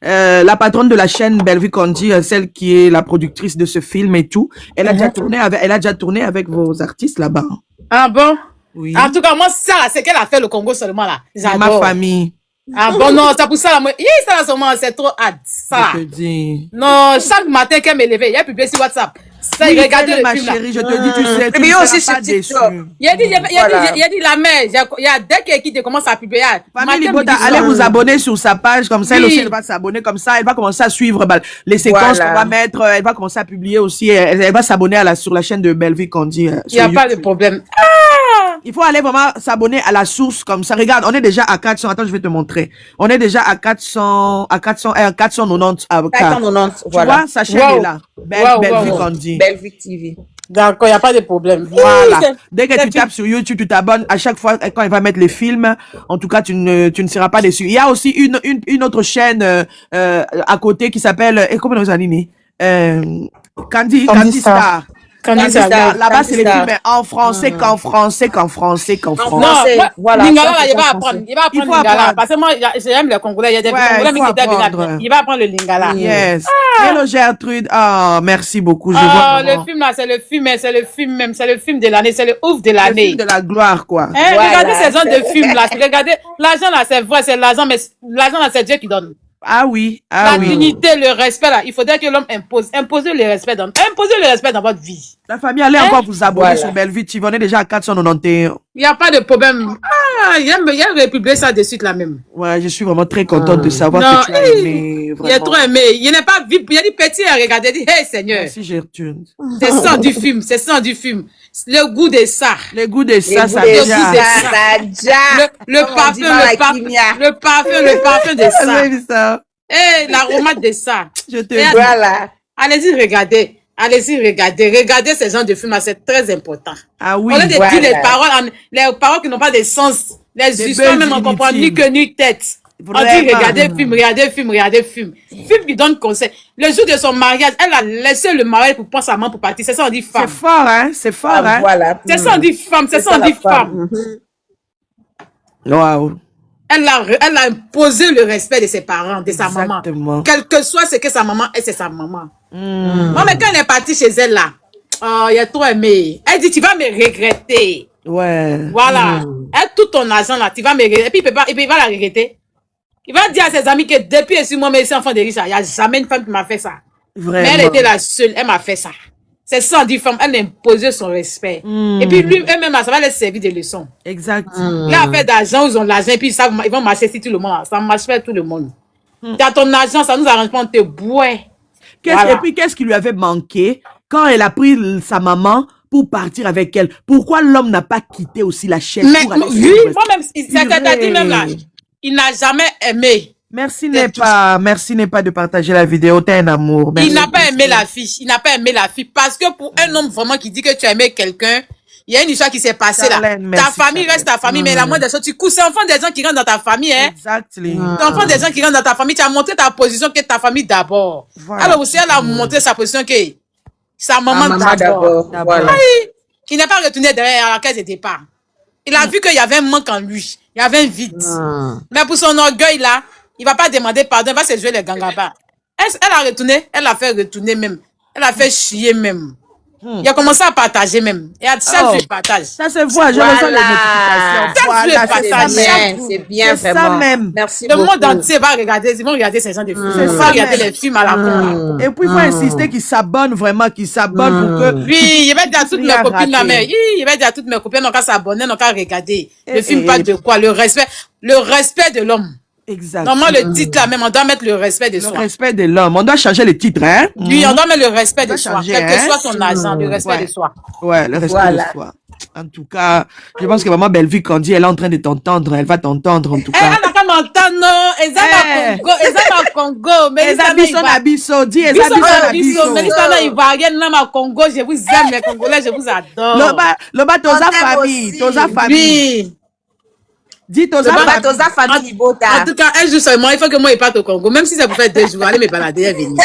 la patronne de la chaîne Bellevue Kondi, celle qui est la productrice de ce film et tout, elle a déjà tourné avec vos artistes là-bas. Ah bon? Oui. En tout cas, moi, ça, c'est qu'elle a fait le Congo seulement là. C'est ma famille. Ah bon, non, c'est pour ça, là, moi, ça, là, seulement, c'est trop hâte. Ça. Je te dis. Non, chaque matin qu'elle me levait, il y a publié sur WhatsApp. Ça, Oui, regardez ma le film, chérie, je te dis, tu sais, tu Mais ne aussi seras pas sur déçu. TikTok. Il a dit la mère, il y a dès qu'il commence à publier. Famille Libota, allez vous abonner sur sa page, comme ça, elle aussi, elle va s'abonner comme ça, elle va commencer à suivre les séquences qu'on va mettre, elle va commencer à publier aussi, elle va s'abonner sur la chaîne de Bellevue Kondi. Il n'y a pas de problème. Il faut aller vraiment s'abonner à la source comme ça. Regarde, on est déjà à 400. Attends, je vais te montrer. On est déjà à 490. 490, voilà. Tu vois, sa chaîne est là. Bellevue Kondi. Bellevue TV. D'accord, il n'y a pas de problème. Voilà. Dès que tu tapes sur YouTube, tu t'abonnes. À chaque fois, quand il va mettre les films, en tout cas, tu ne seras pas déçu. Il y a aussi une autre chaîne à côté qui s'appelle, comment on dit, Candy Star. Là-bas, c'est les films en français qu'en français. Voilà. Lingala, il va apprendre. Il va apprendre Lingala. Parce que moi, j'aime les Congolais. Il y a des Congolais qui étaient. Il va apprendre le Lingala. Yes. Hello Gertrude. Oh, merci beaucoup. Je vois le film là, c'est le film de l'année. C'est le ouf de l'année. Le film de la gloire, quoi. Regardez ces genres de films là. Regardez, l'argent là, c'est vrai, c'est l'argent, mais l'argent là, c'est Dieu qui donne. Ah oui, la dignité, le respect là, il faudrait que l'homme imposer le respect dans votre vie. La famille, allez encore vous abonner sur Bellevue TV, on est déjà à 491. Il n'y a pas de problème. Il y a republié ça de suite là même. Ouais, je suis vraiment très contente de savoir que tu as aimé. Vraiment. Il a trop aimé. Il n'est pas vu, il a dit petit à regarder, il dit hey Seigneur. Merci Gertrude. C'est ça du film, c'est ça du film. Le goût de ça. Le goût de ça, ça le parfum de ça. Et l'aromate de ça. Je te voilà. Allez-y, regardez. Regardez ces genres de films là, c'est très important. Ah oui. On a dit les paroles qui n'ont pas de sens. Les histoires même on comprend ni queue ni tête. Vraiment. On dit regardez film. Film qui donne conseil. Le jour de son mariage, elle a laissé le mariage pour prendre sa main pour partir. C'est ça on dit femme. C'est fort, hein? C'est fort, hein? Voilà. C'est ça on dit femme. C'est ça on dit femme. Waouh. Elle a imposé le respect de ses parents, de sa maman. Quel que soit ce que sa maman est, c'est sa maman. Moi, mais quand elle est partie chez elle là, oh, il a trop aimé. Elle dit, tu vas me regretter. Ouais. Voilà. Elle, tout ton argent là, tu vas me regretter. Et puis, il va la regretter. Il va dire à ses amis que depuis que moi, mes enfants de riches, il n'y a jamais une femme qui m'a fait ça. Vraiment. Mais elle était la seule, elle m'a fait ça. C'est ça, dit femme, elle a imposé son respect. Et puis elle-même, ça va leur servir de leçon. Exact. Là, elle fait d'argent, ils ont l'argent, et puis ils vont marcher sur tout le monde. Ça marche pas tout le monde. Dans ton argent, ça nous arrange pas, on te boit. Voilà. Et puis, qu'est-ce qui lui avait manqué quand elle a pris sa maman pour partir avec elle? Pourquoi l'homme n'a pas quitté aussi la chaîne? Mais, oui, moi-même, c'est-à-dire même là, il n'a jamais aimé. Merci n'est pas de partager la vidéo, t'es un amour. Merci. Il n'a pas aimé la fille, parce que pour un homme vraiment qui dit que tu as aimé quelqu'un, il y a une histoire qui s'est passée là. Ta famille reste ta famille, mais la moindre des choses, tu couches, c'est enfant des gens qui rentrent dans ta famille, hein. Exactement. C'est enfant des gens qui rentrent dans ta famille, tu as montré ta position que ta famille d'abord. Voilà. Alors aussi, elle a montré sa position que sa maman d'abord. Voilà. Il n'est pas retourné derrière la caisse de départ. Il a vu qu'il y avait un manque en lui, il y avait un vide. Mais pour son orgueil là, il va pas demander pardon, il va se jouer les gangabas. Elle a retourné, elle a fait retourner même. Elle a fait chier même. Il a commencé à partager même. Et à chaque jour, il partage. Ça se voit, je reçois les notifications. C'est bien, vraiment. Ça même. Merci beaucoup. Le monde entier va regarder, ils vont regarder ces gens de films. Ils vont regarder les films à la con. Et puis, il faut insister qu'ils s'abonnent vraiment, qu'ils s'abonnent pour que... Oui, il va dire à toutes mes copines là, mais il va dire à toutes mes copines, n'ont qu'à s'abonner, n'ont qu'à regarder. Le film parle de quoi? Le respect de l'homme. Exactement. Normalement, le titre là même, on doit mettre le respect de soi. Le respect de l'homme. On doit changer le titre, hein? Oui, on doit mettre le respect de soi. Quel que soit son argent, le respect de soi. Ouais, le respect de soi. En tout cas, je pense que maman Bellevue Kondi, elle est en train de t'entendre. Elle va t'entendre, en tout cas. Elle n'a pas m'entendre, non. Eza ma Congo. Mais Eza biso na biso. Dis Eza biso na biso. Mais Eza na Ivoirienne, na ma Congo. Je vous aime, les Congolais, je vous adore. Loba, toza famille. Toza famille. Oui. Dis Toza famille Libota. En tout cas, un jour seulement, il faut que moi il parte au Congo. Même si ça vous fait 2 jours, allez me balader et venir.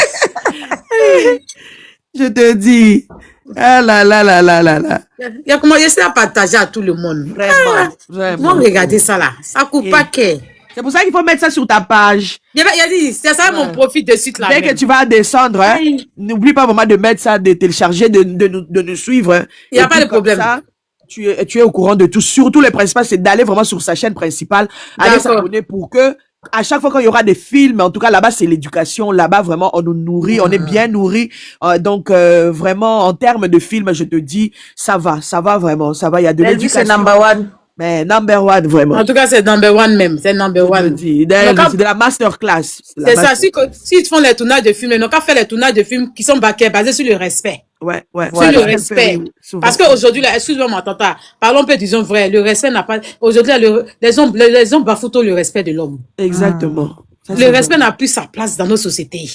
Je te dis. Ah là là là là là là. Il y a comment essayer à partager à tout le monde. Vraiment, vraiment. Non, regardez ça là. Ça coupe pas que. C'est pour ça qu'il faut mettre ça sur ta page. Il y a dit, c'est ça mon profil de site là. Dès que tu vas descendre, hein, n'oublie pas vraiment de mettre ça, de télécharger, de nous suivre. Hein. Il n'y a pas de problème. Ça, tu es au courant de tout. Surtout le principal, c'est d'aller vraiment sur sa chaîne principale, aller s'abonner pour que à chaque fois qu'il y aura des films, en tout cas là-bas c'est l'éducation, là-bas vraiment on nous nourrit, on est bien nourris, donc vraiment en termes de films, je te dis, ça va vraiment, ça va, il y a de l'éducation. C'est number one. Mais number one vraiment. En tout cas c'est number one même, c'est number one. C'est de la masterclass. C'est ça, si ils font les tournages de films, ils n'ont qu'à faire les tournages de films qui sont basés sur le respect. Ouais. Sur le respect. Parce qu'aujourd'hui, excuse-moi, mon tata, parlons un peu, disons vrai, le respect n'a pas, aujourd'hui, les hommes bafouent tout le respect de l'homme. Exactement. Le respect n'a plus sa place dans nos sociétés.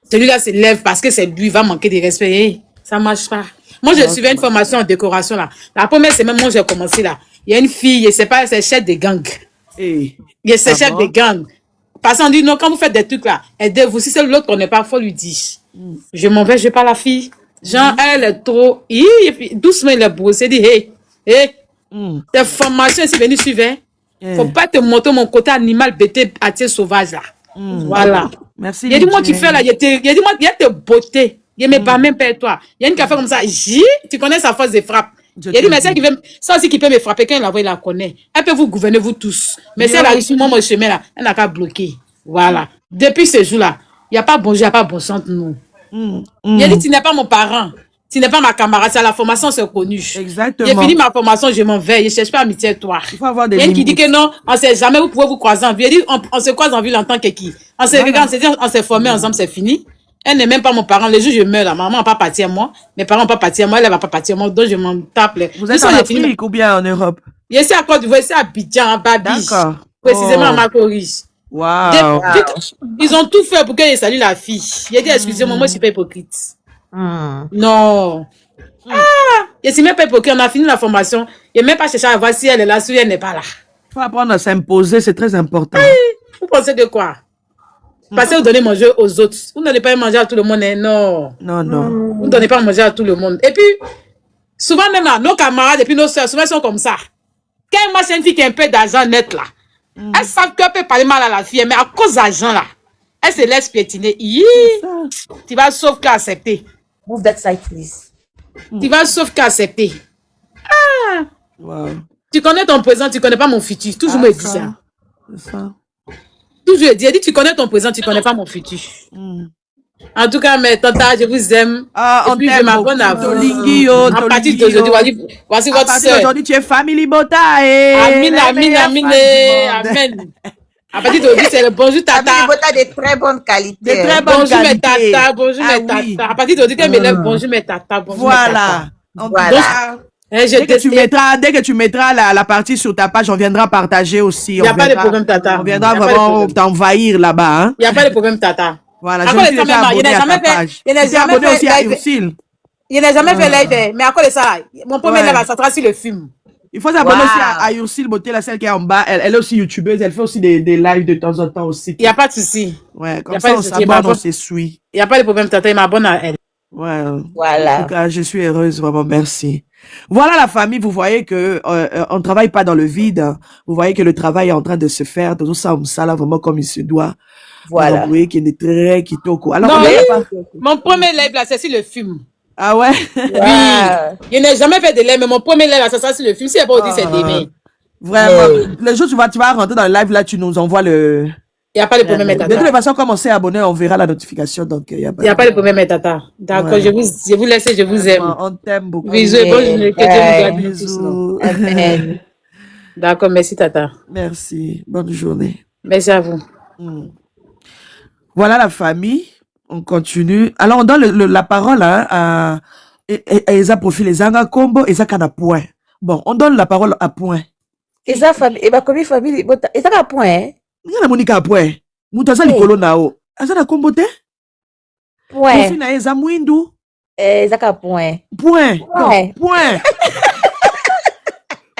Celui-là se lève parce que c'est lui, il va manquer de respect. Hey, ça marche pas. Moi, je suivais une formation en décoration, là. La première semaine, moi, j'ai commencé, là. Il y a une fille, je sais pas, c'est chef de gang. Hey. C'est chef de gang. Parce qu'on dit, non, quand vous faites des trucs, là, aidez-vous. Si c'est l'autre qu'on n'est pas, faut lui dire. Je m'en vais, je pas la fille. Genre, elle est trop, doucement, il est brossé, dit, hey, tes formations, c'est venu suivre, hein. Faut pas te montrer mon côté animal, bêté, attier sauvage, là. Voilà. Merci. Il y a dit, moi, tu fais là, il y a dit, moi, il y a tes beautés. Il me pas même pas toi. Il y a une café comme ça. Tu connais sa force de frappe. Il y a dit, mais ça aussi qui peut me frapper, quand il la voit, il la connaît. Elle peut vous gouverner, vous tous. Mais si elle arrive sur mon chemin là, elle n'a qu'à bloquer. Voilà. Depuis ce jour-là, il n'y a pas bonjour, il n'y a pas bon sang, non. Il a dit, tu n'es pas mon parent. Tu n'es pas ma camarade. C'est à la formation, c'est connu. Exactement. J'ai fini ma formation, je m'en vais. Je ne cherche pas amitié avec toi. Il faut avoir des limites. Il y a qui dit que non, on ne sait jamais, vous pouvez vous croiser en ville. Il dit, on se croise en ville en tant que qui? On se regarde, on s'est formé ensemble, c'est fini. Elle n'est même pas mon parent. Le jour où je meurs, là, maman n'a pas parti à moi. Mes parents n'ont pas parti à moi. Elle ne va pas partir à moi. Donc, je m'en tape. Vous êtes en Afrique ou bien en Europe? Je suis à Côte d'Ivoire, je suis à Abidjan, à Babi. D'accord. Précisément à Macoris. Wow. Ils ont tout fait pour que je salue la fille. Il a dit, excusez-moi, moi, je ne suis pas hypocrite. Non. Je ne suis même pas hypocrite. On a fini la formation. Je n'ai même pas cherché à voir si elle est là, si elle n'est pas là. Il faut apprendre à s'imposer, c'est très important. Vous pensez de quoi? Parce que vous donnez manger aux autres. Vous ne donnez pas manger à tout le monde. Non. Non. Vous ne donnez pas manger à tout le monde. Et puis, souvent même là, nos camarades et puis nos soeurs, souvent ils sont comme ça. Quand moi, c'est une fille qui a un peu d'argent net là, elles savent qu'elle peut parler mal à la fille, mais à cause d'argent là, elle se laisse piétiner. Tu vas sauf qu'à accepter. Move that side, please. Tu vas sauf qu'à accepter. Wow. Tu connais ton présent, tu ne connais pas mon futur. Toujours me dis ça. C'est ça. Toujours dit, tu connais ton présent, tu ne connais pas mon futur. En tout cas, mes tantas, je vous aime. Et puis, je m'abonne à vous. À partir d'aujourd'hui, voici votre soeur. Aujourd'hui, tu es Family Bota. Amen. À partir d'aujourd'hui, c'est le bonjour tata. Family Bota de très bonne qualité. Bonjour mes tata, bonjour mes tata. À partir d'aujourd'hui, qu'elle me lève, bonjour mes tata, bonjour mes tata. Voilà. Dès que tu mettras la partie sur ta page, on viendra partager aussi. Il n'y a pas de problème, tata. On viendra vraiment t'envahir là-bas. Hein? Il n'y a pas de problème, tata. Voilà, je suis déjà abonné à ta page. Je n'ai jamais fait aussi à Ursile. Je n'ai jamais fait live, mais à quoi de ça? Mon premier live, ça sera sur le film. Il faut s'abonner aussi à Ursile Beauté, la celle qui est en bas. Elle est aussi youtubeuse. Elle fait aussi des lives de temps en temps aussi. Il n'y a pas de souci. Ouais, comme ça, on s'abonne, on se suit. Il n'y a pas de problème, tata. Il m'abonne à elle. Ouais. Voilà. En tout cas, je suis heureuse, vraiment, merci. Voilà la famille, vous voyez que on ne travaille pas dans le vide. Vous voyez que le travail est en train de se faire. Tout ça, là, vraiment comme il se doit. Voilà. Vous voyez qu'il est très kitoko. Alors, non, mon premier live, là, c'est sur le film. Ah ouais? Oui. Je n'ai jamais fait de live, mais mon premier live, là, ça sera sur le film. Si elle pas dit, c'est demain. Vraiment. Le jour où tu vas rentrer dans le live, là, tu nous envoies le... Il n'y a pas de problème, tata. De toute façon, comme on s'est abonné, on verra la notification. Donc, il n'y a pas de problème, tata. D'accord, ouais. je vous laisse, je vous aime. On t'aime beaucoup. Bisous, bonne journée. Que Dieu nous garde. Bisous. Amen. D'accord, merci, tata. Merci. Bonne journée. Merci à vous. Voilà la famille. On continue. Alors, on donne la parole à Eza Profil, Eza Combo, Eza Point. Bon, on donne la parole à Point. Eza famille, et comme famille, Eza Point. Il y a Monica Point. Moutaza Nicolo Nao. Eza na Combo te? Point. Profil na Eza Mwindu. Eza Point. Point. Point.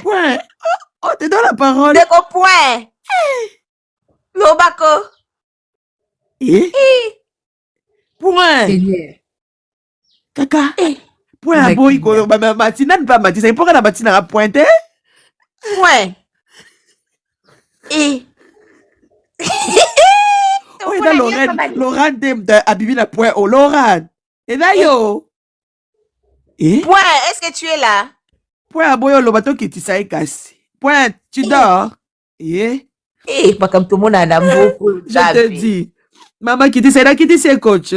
Point. Oh, te donne la parole. Deko Point. Lobako. Point. Kaka. Point à boy, Matina, pas Matina. Pourquoi la Matina a pointé? Point. Oh, et là, Laurent, Abibi, la point au Laurent. Et là, yo. Point, est-ce que tu es là? Point à boy, le bateau qui t'y cassé. Point, tu dors. Pas comme tout le monde a beaucoup. Je te dis. Maman qui dit, c'est là qui dit, c'est coach.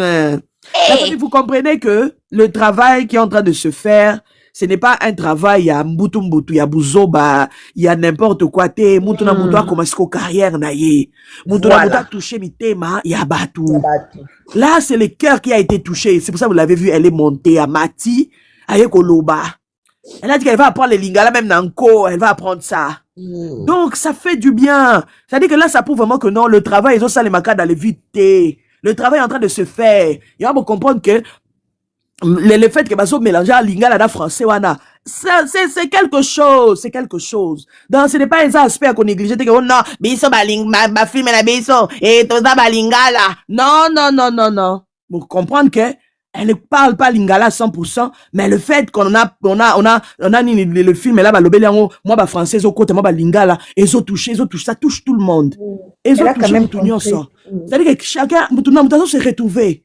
Vous comprenez que le travail qui est en train de se faire, ce n'est pas un travail, il y a Mbutu, il y a Bouzoba, il y a n'importe quoi, Mbutu a commencé sa carrière, Mbutu a touché mi tema, il y a Batou. Là, c'est le cœur qui a été touché. C'est pour ça que vous l'avez vu, elle est montée à Mati, à Koloba. Elle a dit qu'elle va apprendre les lingala, même Nanko, elle va apprendre ça. Donc, ça fait du bien. C'est-à-dire que là, ça prouve vraiment que non, le travail, ils ont ça les macas dans les vite. Le travail est en train de se faire. Il va comprendre que le fait que Bazo mélanger à lingala dans français, c'est quelque chose, c'est quelque chose. Donc, ce n'est pas un aspect qu'on néglige. Que oh non, biso ma film na biso et tout ça lingala. Non. Pour comprendre que elle ne parle pas lingala 100%, mais le fait qu'on a le film là, moi, français, au côté, moi, lingala, ils ont touché, ça touche tout le monde. Ils ont touché tout le monde. C'est-à-dire que chacun, tout le monde se retrouver.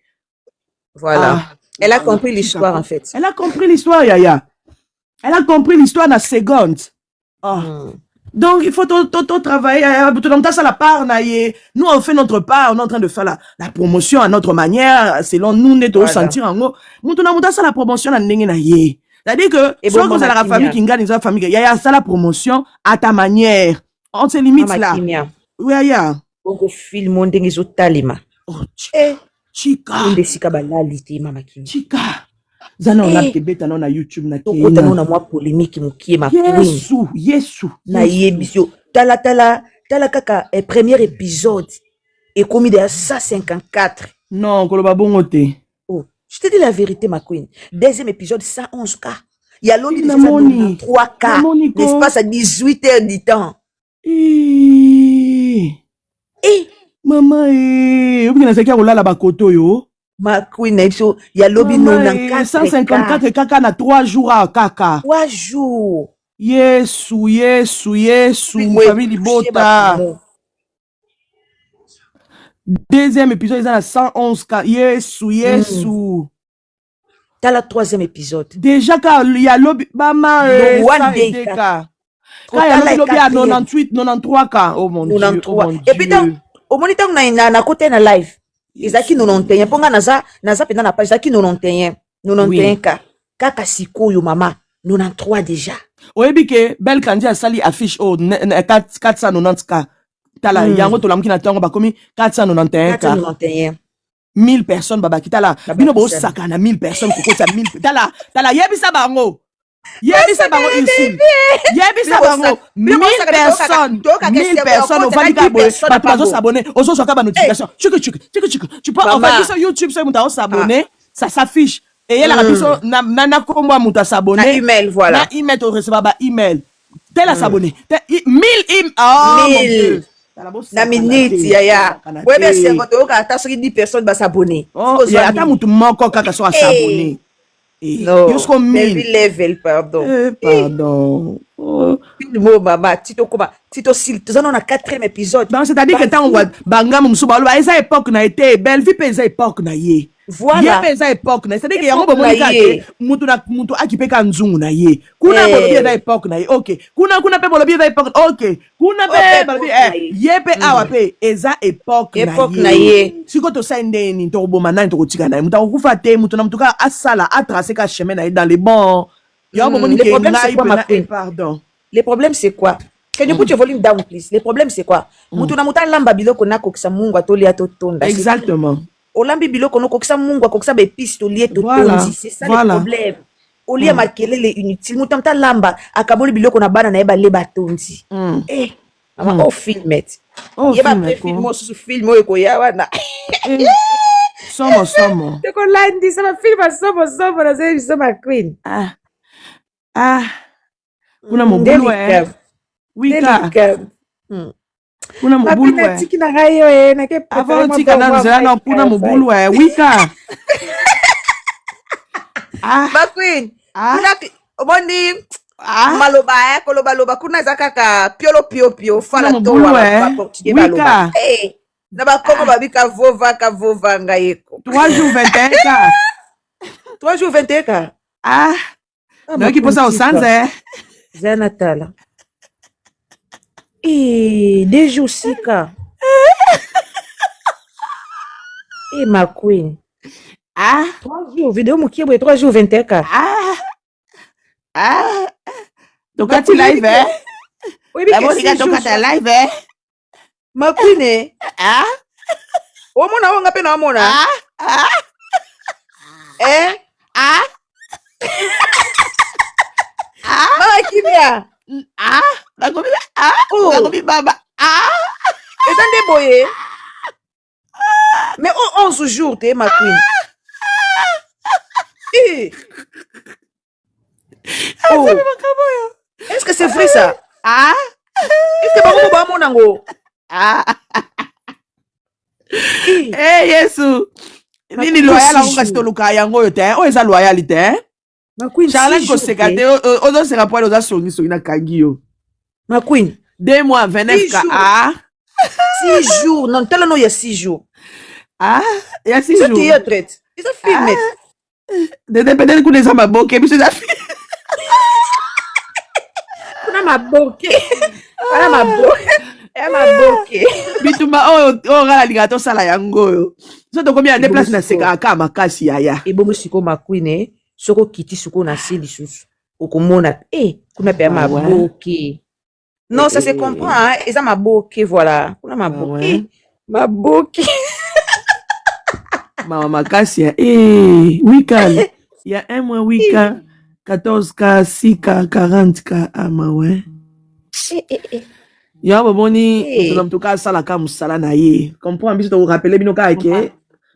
Voilà. Elle a compris l'histoire, en fait. Elle a compris l'histoire, Yaya. Elle a compris l'histoire dans la seconde. Donc, il faut tout travailler. Tout le monde, ça la part, nous, on fait notre part. On est en train de faire la promotion à notre manière, selon nous, nous devons sentir en gros. Nous, ça la promotion à n'engé. C'est-à-dire que, soit que c'est la famille qui gagne, la famille, Yaya, ça la promotion à ta manière. On se limite là. Oui, Yaya. Donc, film, on est au talima. Oh, Chika. Chika. Zana on a tebeta na YouTube na Kenya. Tokota na mwa polémique mukie ma queen. Yesu. Na yebisio. Tala kaka premier épisode. Et commis de 154. Non, koloba bongo te. Oh, je te dis la vérité ma queen. Deuxième épisode 111K. Il y a l'autre 3K. L'espace à 18 heures du temps. Maman, oublie na sekia olala bakoto yo. Ma queen, il y a lobby 154 kaka na 3 jours à kaka. 3 jours. Yesu, famille Bota. Deuxième épisode, ils ont 111K. Yesu. T'as le troisième épisode. Déjà, il y a lobby, maman, le il y a lobby à 98, 93K. Oh mon Dieu. Et puis, au moniteur, on a côté na live. Izaki 91. Ponga naza pena na page. Izaki 91K. Kaka sikoyo mama. 93 déjà. Oyebi ke belle kandi a sali affiche au 490K. Tala yango to lamki na tango ba komi 491K. 1000 personnes baba kitala. Bino bo saka na 1000 personnes ko kota 1000. Tala yebisa bango. Yebisa bango ici. Yebisa bango 1000 personnes. 1000 personnes au valika boy. Pas s'abonner. Ozo soka ba notification. Tu peux envoyer sur YouTube sur muta s'abonner. Ça s'affiche. Et elle a biso na kombo muta s'abonner. Na email voilà. Na email to recevoir ba email. Tel à s'abonner. 1000 oh mon Dieu. Na minute yaya. Ouais mais c'est votre cas ta 10 personnes va s'abonner. Oh, ata mutu moko kaka so s'abonner. Non, jusqu'au 1000 level, pardon. Pardon. Filmo, maman, Tito Sil, tu en as 4e épisode. Non, c'est-à-dire que tant Banga Moussouba, esa époque n'a été belle, vie pesa époque n'a yé. Voilà. Pesa époque n'a, c'est-à-dire qu'il y a un moment mutu akipe kanzungu na yé. Kuna bolobie na époque na yé. OK. Kuna pe bolobie na époque. OK. Kuna pe bolobie yepe awape eza époque na yé. Siko to sende ni to boma na to kotika na mutu kufa te mutu na mutu ka asala a tracé ka chemin na dans les bons. Il y a un moment qui est pardon. Le problème c'est quoi? Can you put your volume down please? Le problème c'est quoi? Mutu na mutu lamba biloko na kokisa mungu atoli atotonda. Exactement. Olambi biloko no kokisa mungu kokisa be piste lié to tondi, c'est ça le problème. Olia makelele inutile mutamta lamba akaboli biloko na bana na eba leba tondi. Ama filmet. Yeba film sous film ko yawa na. Somo. Te ko landi sama film somo na zeli sama queen. Kuna mobulu Wika. Kuna mobulu tiki na gayo na ke avant tika na nzela na kuna mobulu Wika. Ma queen. Omondi maloba koloba kuna zakaka piolo fala to wa Wika. Na ba komo babika vova ngaiko. 3 jours 21 ka. 3 jours 21 ka. Non qui pose au sanze. Zanatala. 2 jours 6 ka. Ma queen. 3 jours vidéo mukiebwe 3 jours 21 ka. Donc quand tu live Oui, la musique donc quand live ma queen omona wonga pe na omona mama kimia bakomi baba ezande boye mais 11 jours te ma queen est-ce que c'est vrai ça? Est-ce que bango ba monango? Yesu. Nini loyal on kasi toluka yango yo te. O eza loyalité. Ma queen, Charles ko sekate ozo sera poil oza songi na kangi yo. Ma queen, 2 mois 29 ka. 6 jours. Non, tellement non, il y a 6 jours. Il y a 6 jours. C'est théâtre. Ils ont filmé. Peut-être qu'on les a maboké, mais c'est la fille. On a maboké. On a maboké. Elle m'a boqué. Bituma o la ligato sala yango yo. So to combien de place na seka ka makasi yaya. Et bon siko ma queen soko kiti siko na seli susu. Okomona kuna pe ma boqué. Non, ça se comprend hein, et ça m'a boqué voilà. Kuna ma boqué. Ma boqué. Mama makasi Wika. Il y a 1 mois Wika 14K 6K 40K ama ouais. Ya baboni tunamtuka sala ka musala na ye. Comprends biso to rappeler bino ka ke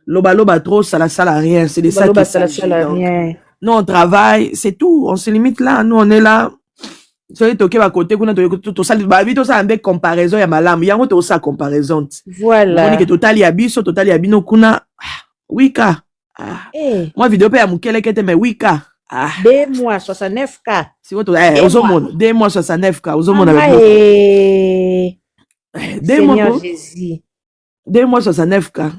loba trop ça la rien, c'est de ça qui ça rien. Nous on travaille, c'est tout, on se limite là, nous on est là. Soyez toqué à côté kuna to sala ba vito ça avec comparaison ya malamu. Yango to ça comparaison. Voilà. On dit que total ya biso total ya bino kuna Wika. Moi vidéo pe ya mukele kete mais Wika. 2 mois 69K. Si vous êtes 2 mois 69K, vous avez 2 mois Jésus. 2 mois 69K.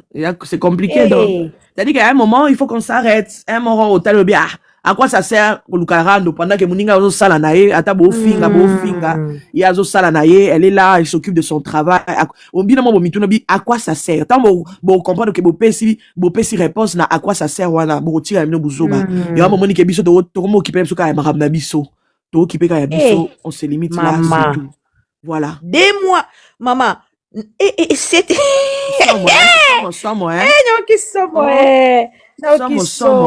C'est compliqué donc. C'est-à-dire qu'à un moment, il faut qu'on s'arrête. À un moment, au tel bien. À quoi ça sert le carando pendant que Moninga a sala nae, ata bo finga, il y a sala nae, elle est là, elle s'occupe de son travail. On bien mo mituna bi à quoi ça sert? Tant bo comprendre que bo pesi réponse na à quoi ça sert wana bo tira mino buzoba. Ya mo moni ke biso to mo occuper biso ka ma biso. To occuper ka biso, on se limite là, c'est tout. Voilà. 2 mois, maman. C'était Somo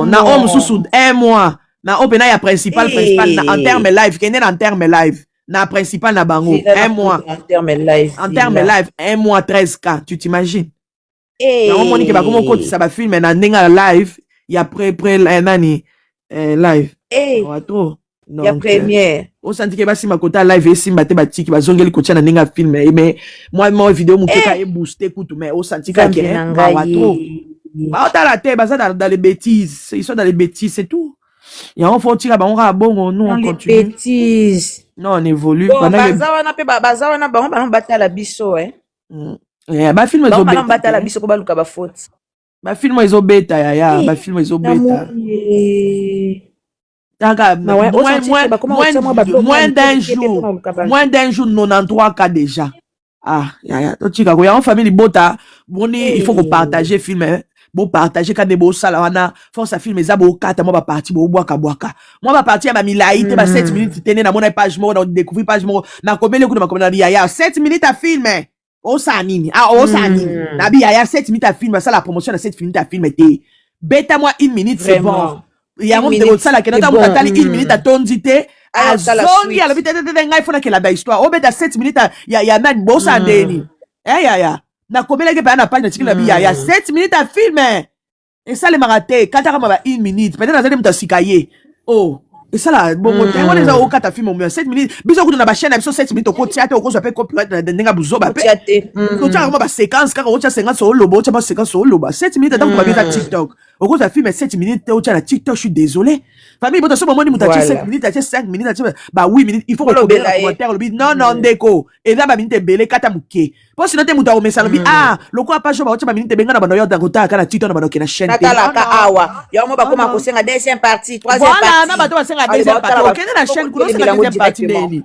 na homme sous 1 mois na opena ya principal na en terme live kende en terme live na principal na bango 1 mois en terme live 1 mois 13K tu t'imagines na on moni ke ba komo koti ça ba film na ndenga live ya pré nani live trop non ya première on senti que ba sima kota live et simba te ba tiki ba zongeli kotia na ndenga film mais moi vidéo mukeka e booster kutu mais on senti que ba trop. Bah, dans les bêtises. Ils sont dans les bêtises, c'est tout. Et on faut tirer, on va bon, nous on continue. Les bêtises. Non, on évolue. Bon, bazawana pe bazawana ba on battre la biso ba film ils ont bêta. On battre la biso ko ba luka ba faute. Ba film ils ont bêta ya, ba film ils ont bêta. Moins d'un jour 93K déjà. Tu vois, en famille bota, il faut qu'on partage film. Bon partager quand des beaux salawana force à filmer ça beau 4 mois ba parti beau boaka moi ba parti ba milaïté ba 7 minutes tenir na mon page mo dans découvrir page mo na combien coup de ma commande ya 7 minutes à filmer o sa nini na bi ya 7 minutes à filmer ça la promotion de 7 minutes à filmer té bêta moi 1 minute c'est bon ya mon de ça la que dans ta 1 minute à tondité à zone ya la vite ngai fona que la histoire o bêta 7 minutes ya man bo sa ndeni ya na combien de temps na page na tiki na bi ya 7 minutes à filmer et ça les maraté quand tu as 1 minute peut-être dans un temps sikaye Et ça là, bon, on les a au 4 films au mieux 7 minutes. Bisous qu'on a ba chaîne, 7 minutes au théâtre, au s'appelle copyright de Nenga Buzo ba. Quand tu as vraiment ba séquence, car on tient 50 sur le lobo, tu as pas séquence sur le lobo. 7 minutes attends qu'on va bien TikTok. Au gros ça filme 7 minutes, tu as la TikTok, je suis désolé. Famille, bon, à ce moment, tu as 5 minutes, tu as 5 minutes, bah 8 minutes, il faut que le commentaire, non, non, déco. Et là, bah, minute belé, katamuke. Pour sinon, tu as au message, ah, le quoi pas, je vais pas minute, benga, na banoyo, dans kota, kana TikTok, na banoyo, na chaîne. Natalaka, awa. Y'a moi, bah, comment on s'en a deuxième partie, troisième partie. Voilà, na bato, c'est la deuxième partie. Ok, la chaîne, c'est la deuxième partie.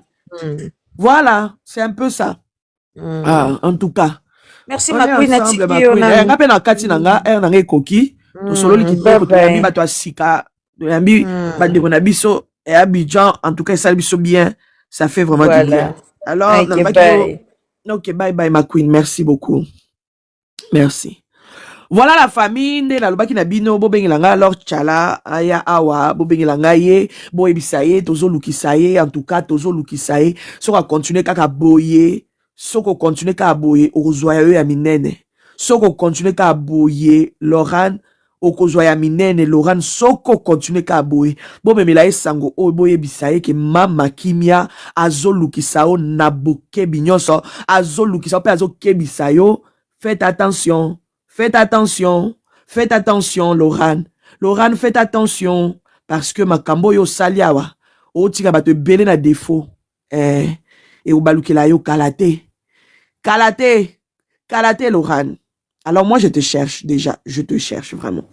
Voilà, c'est un peu ça. Ah, en tout cas. Merci, ma queen, on rappelle en Katinanga, on a un coquille. To solo likitoko to yambi bato asika to yambi bandeko na biso et Abidjan en tout cas ça biso bien ça fait vraiment du bien. Alors OK, bye bye ma queen, merci beaucoup. Merci. Voilà la famille de la lobaki na bino bo bengilanga alors chala aya awa bo bengilanga ye bo ebisaye tozo lukisaye en tout cas tozo lukisaye so ka continuer kaka boye so ko continuer ka boye ozoya ya minene so ko continuer ka boye Laurent okozwaya minene Laurent soko continue ka boye bo memela esango o boye bisaye ke mama kimia azolukisa o nabuke binyonso azolukisa pe azokebisa yo. Faites attention, faites attention, faites attention Laurent faites attention parce que makambo yo saliawa o tika bato belé na défaut et o balukela yo kalate Laurent. Alors moi je te cherche déjà, je te cherche vraiment.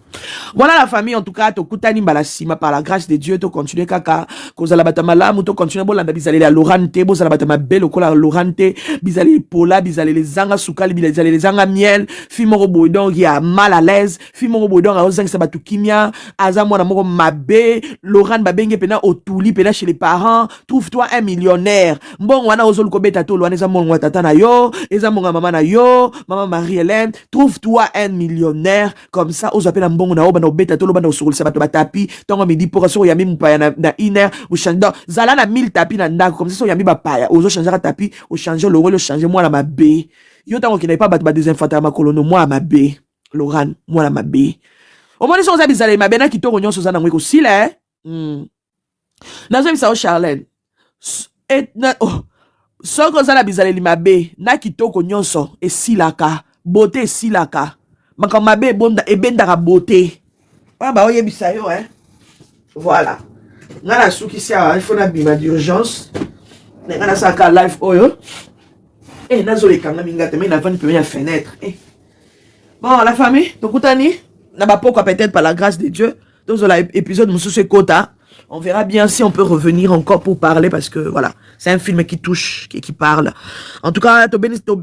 Voilà la famille en tout cas, to kutani balasima par la grâce de Dieu, to continuer kaka, kozala batamala, to continuer bolanda bizale la Laurente, bozala batama belle kola Laurente, bizale pola, bizale les zanga soukali, bizale les zanga miel, fimoro boydon qui a mal à l'aise, fimoro boydon a ozang sabatu kimia, azamo na moko mabe, Laurent babenge pena otuli pena chez les parents, trouve-toi un millionnaire. Bon wana ozol kobeta to loane za mon tata na yo, eza mon maman na yo, maman Marie-Hélène, trouve-toi un millionnaire comme ça aux appels en bon na oba na obeta to loba na osokol sabato batapi tongo midi pour so yami mpaya na iner ou chanda zala na 1000 tapis na ndako comme ça so yami ba paya ozo changer tapis o changer le rôle changer moi la mabe yo tango ki na pas ba désinfecter ma colono moi mabe Laurent moi la mabe au moins so za bizale mabe na kitoko nyonso za na ngwe ko sile na zo bisa o Charlène et na soko za na bizale mabe na kitoko nyonso e silaka beauté silaka makambe bonda ebendaka beauté ba oye bisayo voilà ngana suki sia il faut na bima d'urgence ngana saka live oyo nazo le kanga minga te mais na vendre première fenêtre bon la famille tokutani na ba poko peut-être par la grâce de Dieu dans l'épisode mususu kota. On verra bien si on peut revenir encore pour parler parce que voilà, c'est un film qui touche, qui parle. En tout cas, to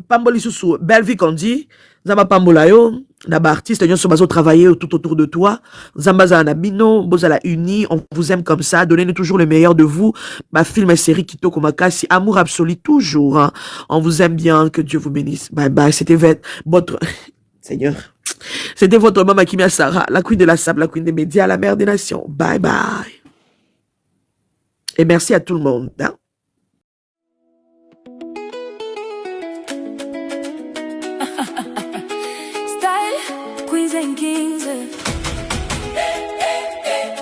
pamboli sous belle vie qu'on dit. Zamba pambola yo, na ba artiste nyon so bazo travailler tout autour de toi. Zamba za na bino, bozala uni, on vous aime comme ça, donnez-nous toujours le meilleur de vous. Ma film et série Kitoko Makasi, amour absolu toujours. Hein. On vous aime bien, que Dieu vous bénisse. Bye bye, c'était votre Seigneur. C'était votre maman Kimia Sarah, la queen de la sable, la queen des médias, la mère des nations. Bye bye. Et merci à tout le monde. Hein? Style, Queens and Kings.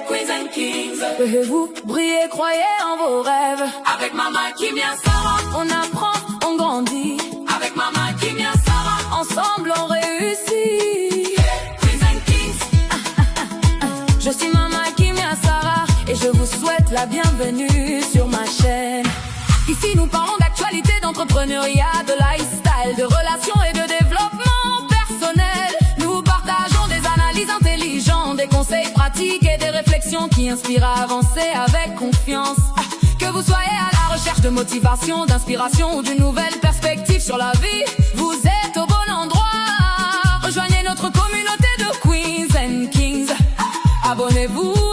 Queens and Kings. Pouvez-vous briller, croyez en vos rêves. Avec Mama Kimia Sarah, on apprend, on grandit. Avec Mama Kimia Sarah, ensemble on réussit. Queens and Kings. Je suis Mama Kimia Sarah et je vous souhaite la bienvenue sur ma chaîne. Ici nous parlons d'actualité, d'entrepreneuriat, de lifestyle, de relations et de développement personnel. Nous partageons des analyses intelligentes, des conseils pratiques et des réflexions qui inspirent à avancer avec confiance. Que vous soyez à la recherche de motivation, d'inspiration ou d'une nouvelle perspective sur la vie, vous êtes au bon endroit. Rejoignez notre communauté de Queens and Kings. Abonnez-vous.